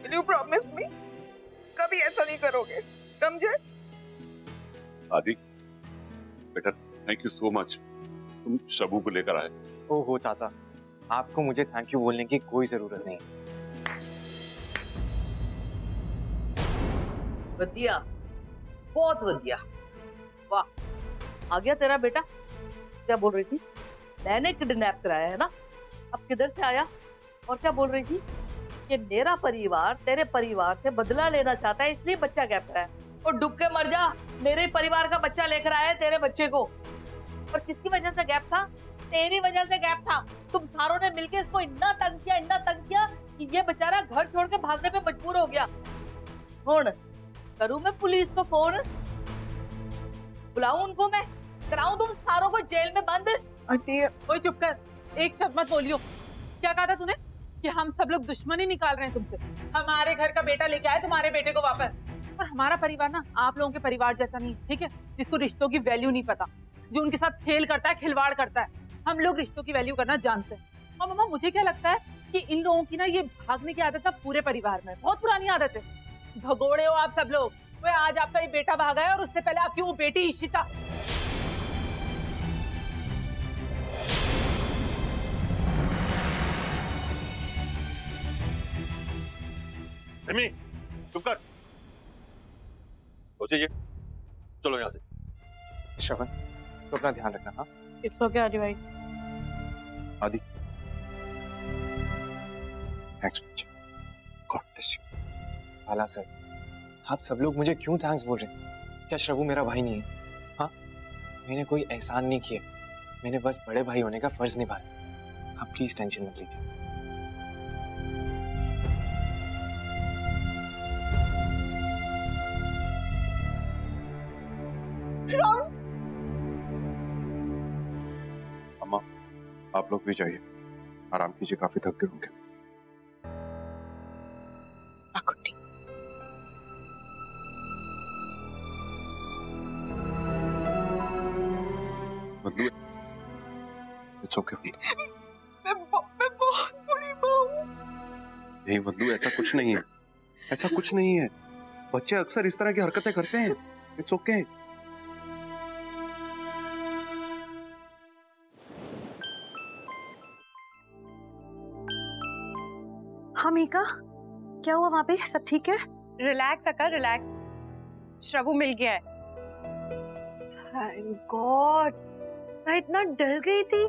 Will you promise me? कभी ऐसा नहीं करोगे, समझे? आदि बेटा, थैंक यू सो मच, तुम शबू को लेकर आए। ओहो ताता, आपको मुझे थैंक यू बोलने की कोई जरूरत नहीं। वधिया, बहुत वधिया, वाह। आ गया तेरा बेटा? क्या बोल रही थी? मैंने किडनैप कराया है ना? अब किधर से आया? और क्या बोल रही थी? कि मेरा परिवार तेरे परिवार से बदला लेना चाहता है, इसलिए बच्चा गैप कराया। और डूब के मर जा। मेरे परिवार का बच्चा लेकर आया है तेरे बच्चे को। और किसकी वजह से गैप था? तेरी वजह से गैप था। तुम सारों ने मिलके इसको इतना तंग किया कि ये बेचारा घर छोड़ के भागने पे मजबूर हो गया। करूं मैं पुलिस को फोन? बुलाऊं उनको मैं? कराऊं तुम सारों को जेल में बंद? आंटी ओए चुप कर, एक शब्द मत बोलियो। क्या कहा था तूने कि हम सब लोग दुश्मनी निकाल रहे हैं तुमसे? हमारे घर का बेटा लेके आए तुम्हारे बेटे को वापस। पर हमारा परिवार ना आप लोगों के परिवार जैसा नहीं, ठीक है? जिसको रिश्तों की वैल्यू नहीं पता, जो उनके साथ खेल करता है, खिलवाड़ करता है। हम लोग रिश्तों की वैल्यू करना जानते हैं। और मम्मा मुझे क्या लगता है कि इन लोगों की ना ये भागने की आदत ना पूरे परिवार में बहुत पुरानी आदत है। भगोड़े हो आप सब लोग। वो आज आपका ये बेटा भागा है और उससे पहले आपकी वो बेटी इशिता। सिमी, चुप कर। सोचिए, चलो यहाँ से। श्रवण, तो अपना ध्यान रखना। हाँ, इट्स ओके आदि भाई। आदि, थैंक्स बच्चे, गॉड ब्लेस यू। भाला सर, आप सब लोग मुझे क्यों थैंक्स बोल रहे हैं? क्या श्रवू मेरा भाई नहीं है? हाँ, मैंने कोई एहसान नहीं किया, मैंने बस बड़े भाई होने का फर्ज निभाया। आप प्लीज टेंशन मत लीजिए। अम्मा, आप लोग भी जाइए, आराम कीजिए, काफी थक गए होंगे। It's okay. मैं बहुत बुरी माँ हूँ। नहीं वंदू, ऐसा कुछ नहीं है, ऐसा कुछ नहीं है। बच्चे अक्सर इस तरह की हरकतें करते हैं। It's okay. हाँ मीका, क्या हुआ वहाँ पे? सब ठीक है? रिलैक्स अका, रिलैक्स। श्रवू मिल गया है। Thank God. मैं इतना डर गई थी।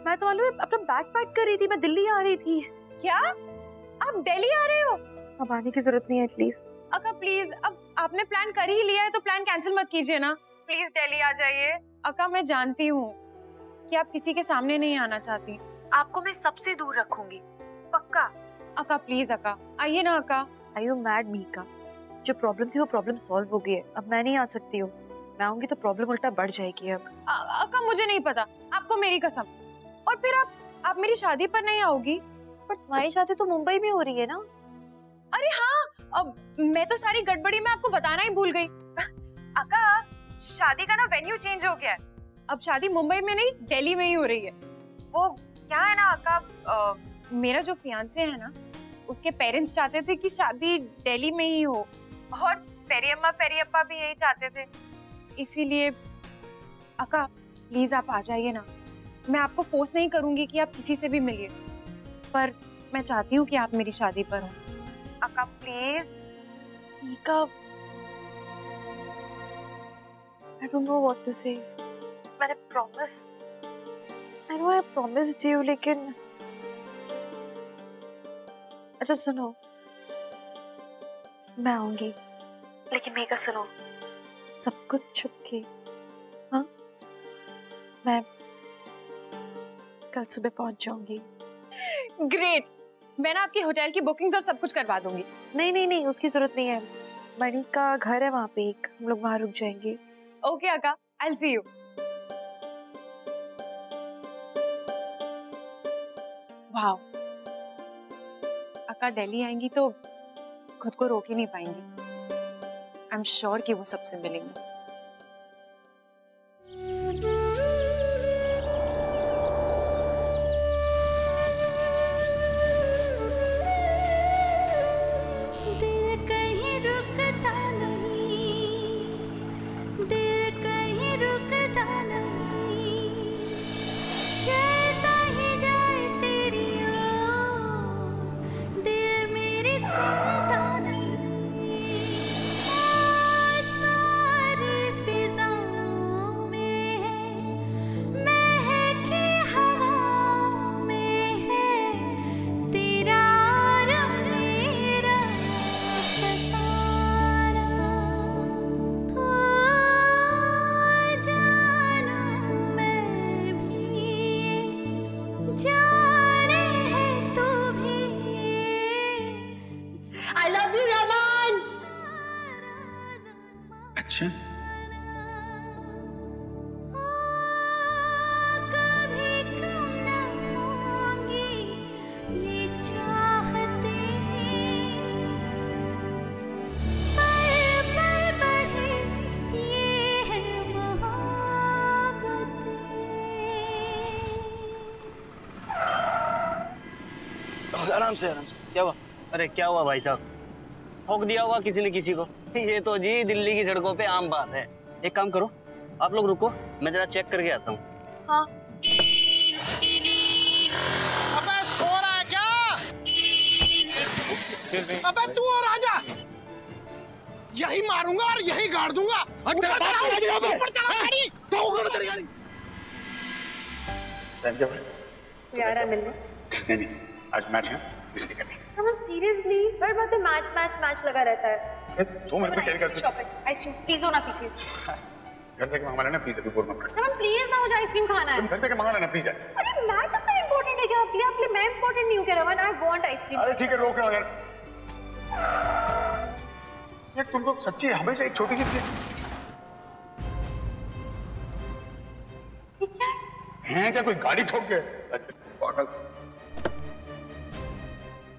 मैं तो मालूम अपना बैग पैक कर रही थी, मैं दिल्ली आ रही थी। क्या? आप दिल्ली आ रहे हो? अब आने की जरूरत नहीं है एटलीस्ट। अका प्लीज, अब आपने प्लान कर ही लिया है तो प्लान कैंसिल मत कीजिए ना। प्लीज दिल्ली आ जाइए। अका मैं जानती हूँ कि आप किसी के सामने नहीं आना चाहती। आपको मैं सबसे दूर रखूंगी, पक्का। अका प्लीज, अका आइए ना। अका, आर यू मैड मीका? जो प्रॉब्लम थी वो प्रॉब्लम सॉल्व हो गई है। अब मैं नहीं आ सकती हूँ। मैं आऊंगी तो प्रॉब्लम उल्टा बढ़ जाएगी। अब अका मुझे नहीं पता, आपको मेरी कसम। और फिर आप मेरी शादी पर नहीं आओगी? पर तुम्हारी शादी तो मुंबई में हो रही है ना? अरे हाँ, अब मैं तो सारी गड़बड़ी में आपको बताना ही भूल गई। अका, शादी का ना वेन्यू चेंज हो गया है। अब शादी मुंबई में नहीं, दिल्ली में ही हो रही है। वो क्या है ना अका, मेरा जो फियांसे है ना, उसके पेरेंट्स चाहते थे कि शादी दिल्ली में ही हो, और पेरियम्मा पेरियप्पा भी यही चाहते थे। इसीलिए अका प्लीज आप आ जाइए ना। मैं आपको फोर्स नहीं करूंगी कि आप किसी से भी मिलिए, पर मैं चाहती हूँ कि आप मेरी शादी पर हो। Aka please. Mika, I don't know what to say. मैंने promise, I know I promised you, लेकिन अच्छा सुनो, मैं आऊंगी, लेकिन मीका सुनो, सब कुछ छुप के। हाँ, मैं कल सुबह पहुंच जाऊंगी। ग्रेट, मैं ना आपकी होटल की बुकिंग्स और सब कुछ करवा दूंगी। नहीं नहीं नहीं, उसकी जरूरत नहीं है। मणि का घर है वहाँ पे एक, हम लोग वहाँ रुक जाएंगे। Okay Aka, I will see you. Wow, Aka Delhi आएंगी तो खुद को रोक ही नहीं पाएंगी। आई एम श्योर कि वो सबसे मिलेंगी। सारे अच्छा आराम से क्या हुआ? अरे क्या हुआ भाई साहब, ठोक दिया हुआ किसी ने किसी को। ये तो जी दिल्ली की सड़कों पे आम बात है। एक काम करो, आप लोग रुको, मैं जरा चेक करके आता हूँ। हाँ। अबे सो रहा है क्या? अबे तू और आजा, यही मारूंगा और यही गाड़ दूंगा। यार मिलने नहीं आज मैच है इसलिए करनी। सीरियसली हर बात में मैच मैच मैच लगा रहता है। दो मिनट में क्या आइसक्रीम प्लीज दो ना पीछे। घर से मंगा लेना प्लीज, अभी बोल मत कर। प्लीज ना, मुझे आइसक्रीम खाना है। घर से मंगा लेना प्लीज। अरे मैच इतना इंपॉर्टेंट है क्या आपके लिए? आपके लिए मैं इंपॉर्टेंट नहीं हूँ क्या रमन? I want ice cream. अरे ठीक है रोक लो यार। यार तुमको सच्ची हमेशा एक छोटी सी चीज है क्या? कोई गाड़ी ठोक गए?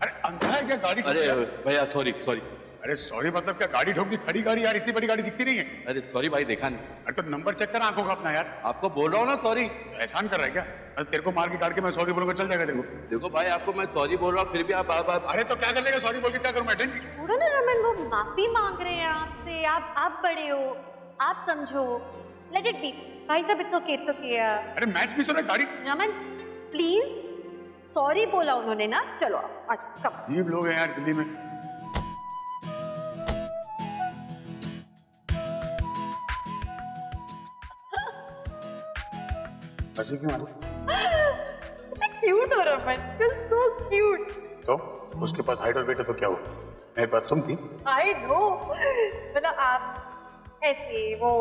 अरे अंधा है क्या? गाड़ी अरे भैया सॉरी सॉरी। अरे सॉरी मतलब क्या? गाड़ी ठोक दी, खड़ी गाड़ी यार, इतनी बड़ी गाड़ी दिखती नहीं है। अरे सॉरी भाई, देखा नहीं। अरे तो नंबर चेक कर आंखों का अपना यार। आपको बोल रहा हूँ ना सॉरी। एहसान कर रहा है क्या? अरे तेरे को मार के काट के मैं सॉरी बोलूंगा चल जाएगा तेरे को? देखो भाई आपको मैं सॉरी बोल रहा हूँ फिर भी आप अरे तो क्या कर लेगा? सॉरी बोल के क्या करूँ मैं? छोड़ो ना रमन, वो माफी मांग रहे हैं आपसे। आप बड़े हो, आप समझो। लेट इट बी भाई साहब, इट्स ओके इट्स ओके। अरे मैच मिस हो रहा है गाड़ी। रमन प्लीज, सॉरी बोला उन्होंने ना। चलो कम। अजीब लोग हैं यार दिल्ली में। ऐसे क्यों आ रही? क्यूट हो Raman, you are so cute. तो उसके पास हाइट और वेट है तो क्या हुआ? मेरे पास तुम थी। आई नो, मतलब आप ऐसे वो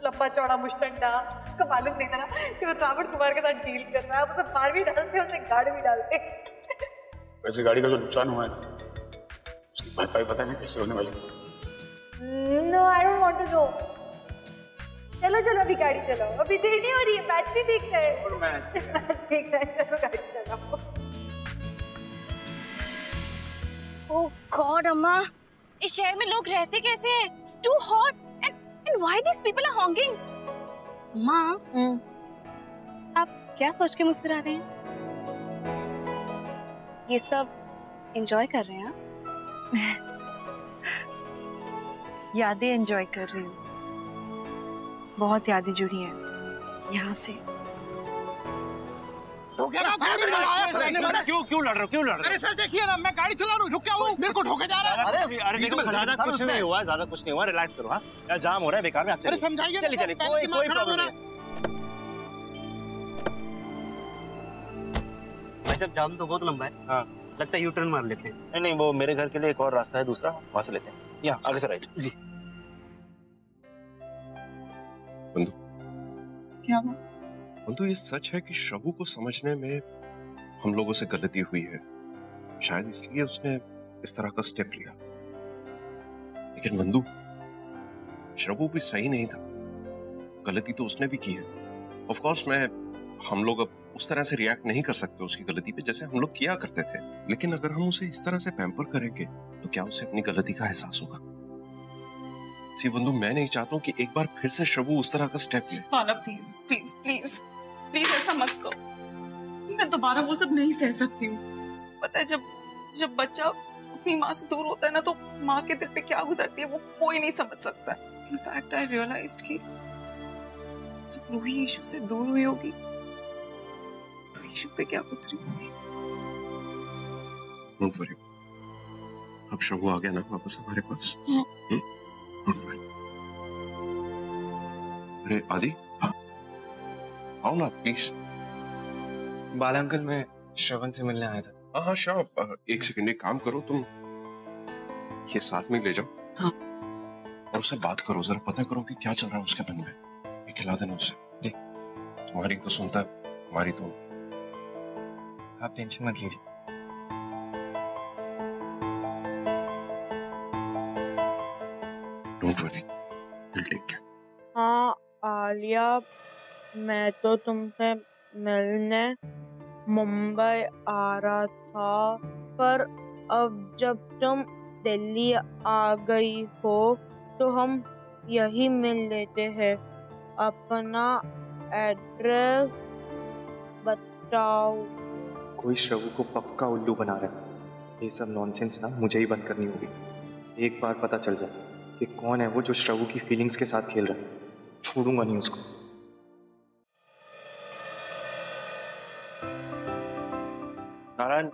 लंबा चौड़ा मुश्तंडा, उसको मालूम नहीं था ना कि वो रावण कुमार के साथ डील कर रहा है। आप उसे मार भी डालते, उसे गाड़ भी डालते। वैसे गाड़ी का जो नुकसान हुआ है उसकी भरपाई पता नहीं कैसे होने वाली। No I don't want to know. चलो चलो अभी गाड़ी चलाओ, अभी देर नहीं हो रही है, मैच भी देख रहे हैं। मैच देख रहे हैं, चलो गाड़ी चलाओ। ओह गॉड अम्मा, इस शहर में लोग रहते कैसे हैं? It's too hot and why these people are honking? माँ, आप क्या सोच के मुस्कुरा रहे हैं? ये सब एंजॉय कर रहे हैं आप? यादें एंजॉय कर रही हूँ। बहुत यादें जुड़ी हैं यहाँ से। तो क्या ना गाड़ी में आया था? क्यों लड़ रहे हो? क्यों लड़ रहे हो? अरे सर देखिए ना, मैं गाड़ी चला रहा हूँ, रुक क्या हूँ? मेरे को ठोके जा रहा है। अरे देखो ज्यादा कुछ नहीं हुआ, ज्यादा कुछ नहीं हुआ, रिलैक्स करो। हाँ यार जाम हो रहा है बेकार में। अरे समझाइए। चलिए चलिए, कोई प्रॉब्लम नहीं। भाई साहब जाम तो बहुत लंबा है। हाँ लगता है यू टर्न मार लेते हैं। नहीं वो मेरे घर के लिए एक और रास्ता है दूसरा, वहां से लेते हैं। यहाँ आगे से राइट जी। क्या बंधु, ये सच है कि श्रवू को समझने में हम लोगों से गलती हुई है, शायद इसलिए उसने इस तरह का स्टेप लिया। लेकिन बंधु, श्रवू भी सही नहीं था, गलती तो उसने भी की है। ऑफ कोर्स हम लोग अब उस तरह से रिएक्ट नहीं कर सकते उसकी गलती पे जैसे हम लोग किया करते थे, लेकिन अगर हम उसे इस तरह से पैम्पर करेंगे तो क्या उसे अपनी गलती का एहसास होगा? सी बंधु, मैं नहीं चाहता हूँ कि एक बार फिर से श्रवू उस तरह का स्टेप ले। प्लीज प्लीज प्लीज प्लीज ऐसा मत करो। मैं दोबारा वो सब नहीं सह सकती हूँ। पता है जब बच्चा अपनी माँ से दूर होता है ना तो माँ के दिल पे क्या गुजरती है वो कोई नहीं समझ सकता। इनफैक्ट आई रियलाइज्ड कि जब रूही ईशु से दूर हुई होगी तो ईशु पे क्या गुजरी होगी। डोंट वरी, अब श्रवू आ गया ना वापस हमारे पास। अरे आदि आओ ना प्लीज। बाला अंकल, मैं श्रवण से मिलने आया था। हाँ श्रवण, एक सेकंड, एक काम करो, तुम ये साथ में ले जाओ। हाँ। और उससे बात करो, जरा पता करो कि क्या चल रहा है उसके मन में। ये खिला देना उससे। जी। तुम्हारी तो सुनता है, हमारी तो। आप टेंशन मत लीजिए। डोंट वरी, आलिया, मैं तो तुमसे मिलने मुंबई आ रहा था, पर अब जब तुम दिल्ली आ गई हो तो हम यही मिल लेते हैं। अपना एड्रेस बताओ। कोई श्रवू को पक्का उल्लू बना रहा है। ये सब नॉनसेंस ना मुझे ही बंद करनी होगी। एक बार पता चल जाए कि कौन है वो जो श्रवू की फीलिंग्स के साथ खेल रहा है, छोड़ूंगा नहीं उसको। नारायण,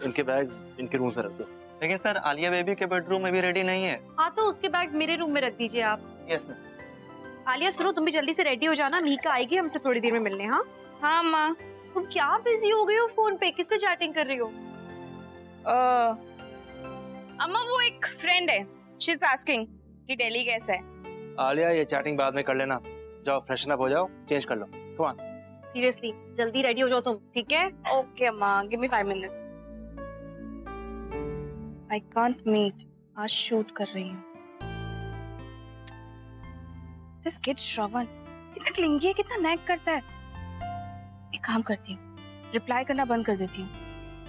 इनके बैग्स इनके रूम में रख दो। लेकिन सर, आलिया बेबी के बेडरूम में भी रेडी नहीं है। हाँ, तो उसके बैग्स मेरे रूम में रख दीजिए आप। Yes ma'am. आलिया सुनो, तुम भी जल्दी से रेडी हो जाना, मीका आएगी हमसे थोड़ी देर में मिलने। हाँ हाँ माँ। तुम क्या बिजी हो गई हो फोन पे, किससे चैटिंग कर रही हो? अम्मा, वो एक फ्रेंड है, शी इज आस्किंग कि दिल्ली कैसा है। आलिया, ये चैटिंग बाद में कर लेना। जाओ फ्रेशन अप हो जाओ, चेंज कर लो। Come on. सीरियसली जल्दी रेडी हो जाओ तुम, ठीक है? ओके अम्मा, give me 5 minutes. I can't meet, आज शूट कर रही हूँ। दिस किड श्रवण कितना क्लिंगी है, कितना नैग करता है। एक काम करती हूँ, रिप्लाई करना बंद कर देती हूँ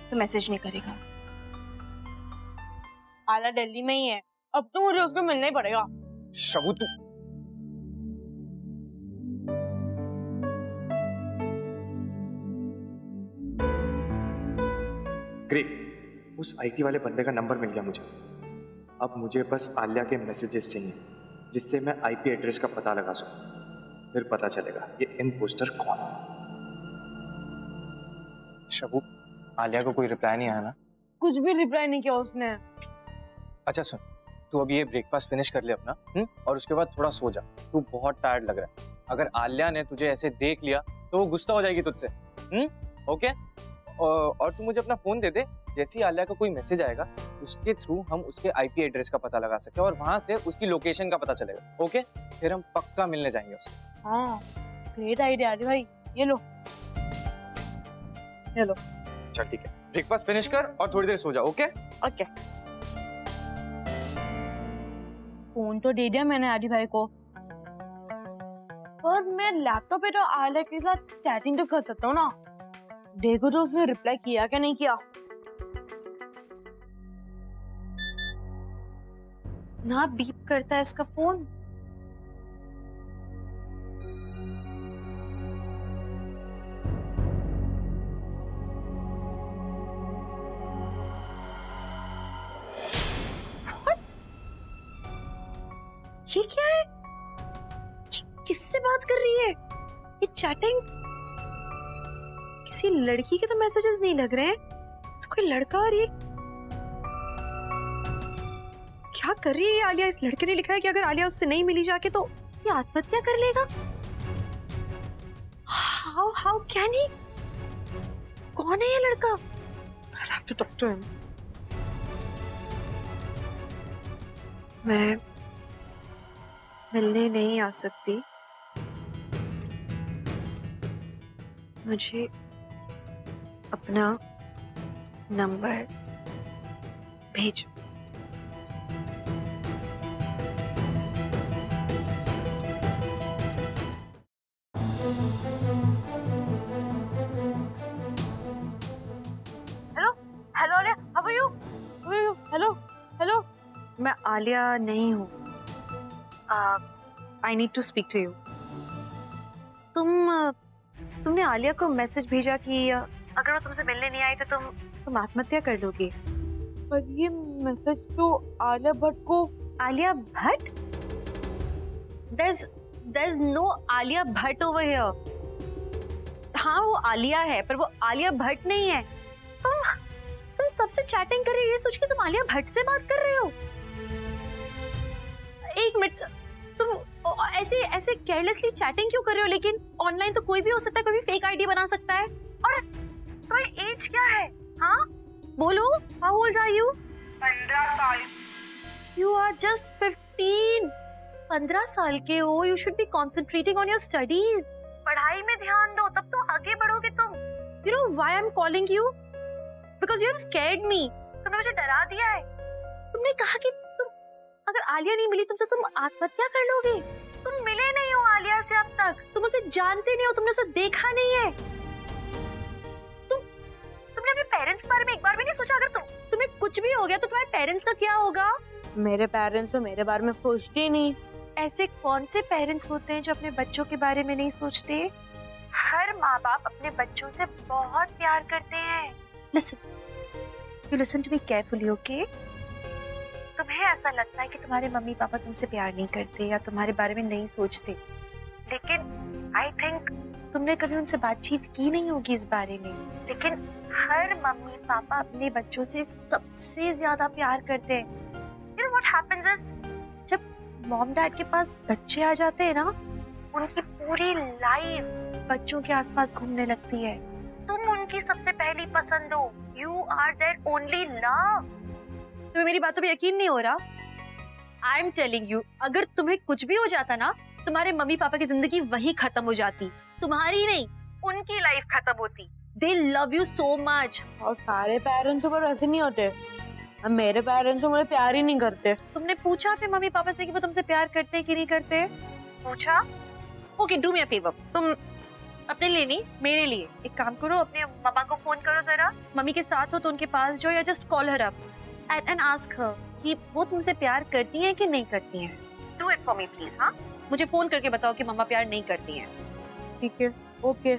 तो मैसेज नहीं करेगा। आलिया दिल्ली में ही है, अब तो मुझे उसको मिलना ही पड़ेगा। श्रवू तू ग्रेट, उस आईटी वाले बंदे का नंबर मिल गया मुझे। अब मुझे बस आलिया के मैसेजेस चाहिए जिससे मैं आईपी एड्रेस का पता लगा सकूं। फिर पता चलेगा ये इम्पोस्टर कौन है। शबू, आलिया को कोई रिप्लाई नहीं आया ना? कुछ भी रिप्लाई नहीं किया उसने। अच्छा सुन, तू अभी ये ब्रेकफास्ट फिनिश कर ले अपना, और उसके बाद थोड़ा सो जा। तू बहुत टायर्ड लग रहा है। अगर आलिया ने तुझे ऐसे देख लिया तो वो गुस्सा हो जाएगी तुझसे। ओके? और तू मुझे अपना फोन दे दे, जैसे ही आलिया का कोई मैसेज आएगा उसके थ्रू हम उसके आईपी एड्रेस का पता लगा सकते हैं और वहां से उसकी लोकेशन का पता चलेगा। ओके? फिर हम पक्का मिलने जाएंगे उससे। हाँ, ग्रेट आइडिया आदि भाई। ये लो, ये लो। चल ठीक है, ब्रेकफास्ट फिनिश कर और थोड़ी देर सो जा। ओके? ओके। फोन तो दे दिया मैंने आदि भाई को, पर मैं लैपटॉप पे तो आलिया के साथ चैटिंग तो कर सकता हूँ ना। देखो तो उसने रिप्लाई किया क्या नहीं किया। ना बीप करता है इसका फोन। What? ये क्या है? किससे बात कर रही है? ये चैटिंग किसी लड़की के तो मैसेजेस नहीं लग रहे हैं। तो कोई लड़का, और ये क्या कर रही है आलिया? इस लड़के ने लिखा है कि अगर आलिया उससे नहीं मिली जाके तो ये आत्महत्या कर लेगा। How can he? कौन है ये लड़का? I'll have to talk to him. मैं मिलने नहीं आ सकती, मुझे अपना नंबर भेजो। Hello Alia, how are you? Hello hello. मैं आलिया नहीं हूँ। I need to speak to you. तुमने आलिया को मैसेज भेजा कि अगर वो तुमसे मिलने नहीं आई तो तुम आत्महत्या कर लोगी। पर ये मैसेज तो आलिया भट्ट को। Alia Bhatt? There's no Alia Bhatt over here. हाँ, वो आलिया है पर वो आलिया भट्ट नहीं है। तुम तब से चैटिंग कर रही हो ये सोच के तुम आलिया भट्ट से बात कर रहे हो। एक मिनट, तुम ऐसे केयरलेसली चैटिंग क्यों कर रहे हो? लेकिन ऑनलाइन तो कोई भी हो सकता है, कोई भी फेक आईडी बना सकता है। और तुम्हारी एज क्या है? हाँ बोलो, हाउ ओल्ड आर यू? 15 साल। You are just 15। 15 साल के हो। You should be concentrating on your studies. पढ़ाई में ध्यान दो, तब तो आगे बढ़ोगे तुम। You know why I am calling you? Because you have scared me. तुमने मुझे डरा दिया है। तुमने कहा कि तुम अगर आलिया नहीं मिली तुमसे तुम आत्महत्या कर लोगे। तुम मिले नहीं हो आलिया से अब तक? तुम उसे जानते नहीं हो, तुमने उसे देखा नहीं है। तुमने अपने पेरेंट्स के बारे में एक बार भी नहीं सोचा? अगर तुम्हें कुछ भी हो गया तो तुम्हारे पेरेंट्स का क्या होगा? मेरे पेरेंट्स तो मेरे बारे में सोचते ही नहीं। ऐसे कौन से पेरेंट्स होते हैं जो अपने बच्चों के बारे में नहीं सोचते? हर माँ बाप अपने बच्चों से बहुत प्यार करते हैं। Listen, you listen to me carefully, okay? तुम्हें ऐसा लगता है कि तुम्हारे मम्मी पापा तुमसे प्यार नहीं करते या तुम्हारे बारे में नहीं सोचते, लेकिन I think तुमने कभी उनसे बातचीत की नहीं होगी इस बारे में। लेकिन हर मम्मी पापा अपने बच्चों से सबसे ज्यादा प्यार करते हैं। You know what happens is, जब मॉम डैड के पास बच्चे आ जाते हैं ना, उनकी पूरी लाइफ बच्चों के आसपास घूमने लगती है। तुम उनकी सबसे पहली पसंद हो। You are their only love. तुम्हें मेरी बातों पे यकीन नहीं हो रहा? I am telling you, अगर तुम्हें कुछ भी हो जाता ना, तुम्हारे मम्मी पापा की जिंदगी वहीं खत्म हो जाती। तुम्हारी नहीं, उनकी लाइफ खत्म होती। They love you so much. और सारे पेरेंट्स पर ऐसे नहीं होते। मेरे पेरेंट्स मुझे प्यार ही नहीं करते। तुमने पूछा अपने मम्मी पापा से कि वो तुमसे प्यार करते हैं कि नहीं करते? पूछा? Okay, do me a favour. तुम अपने लिए नहीं, मेरे लिए एक काम करो, अपने मम्मा को फोन करो जरा। मम्मी के साथ हो तो उनके पास जाओ या just call her up and ask her कि वो तुमसे प्यार करती हैं कि नहीं करती हैं। Do it for me please. हाँ, मुझे फोन करके बताओ कि मम्मा प्यार नहीं करती हैं। ठीक है, ओके।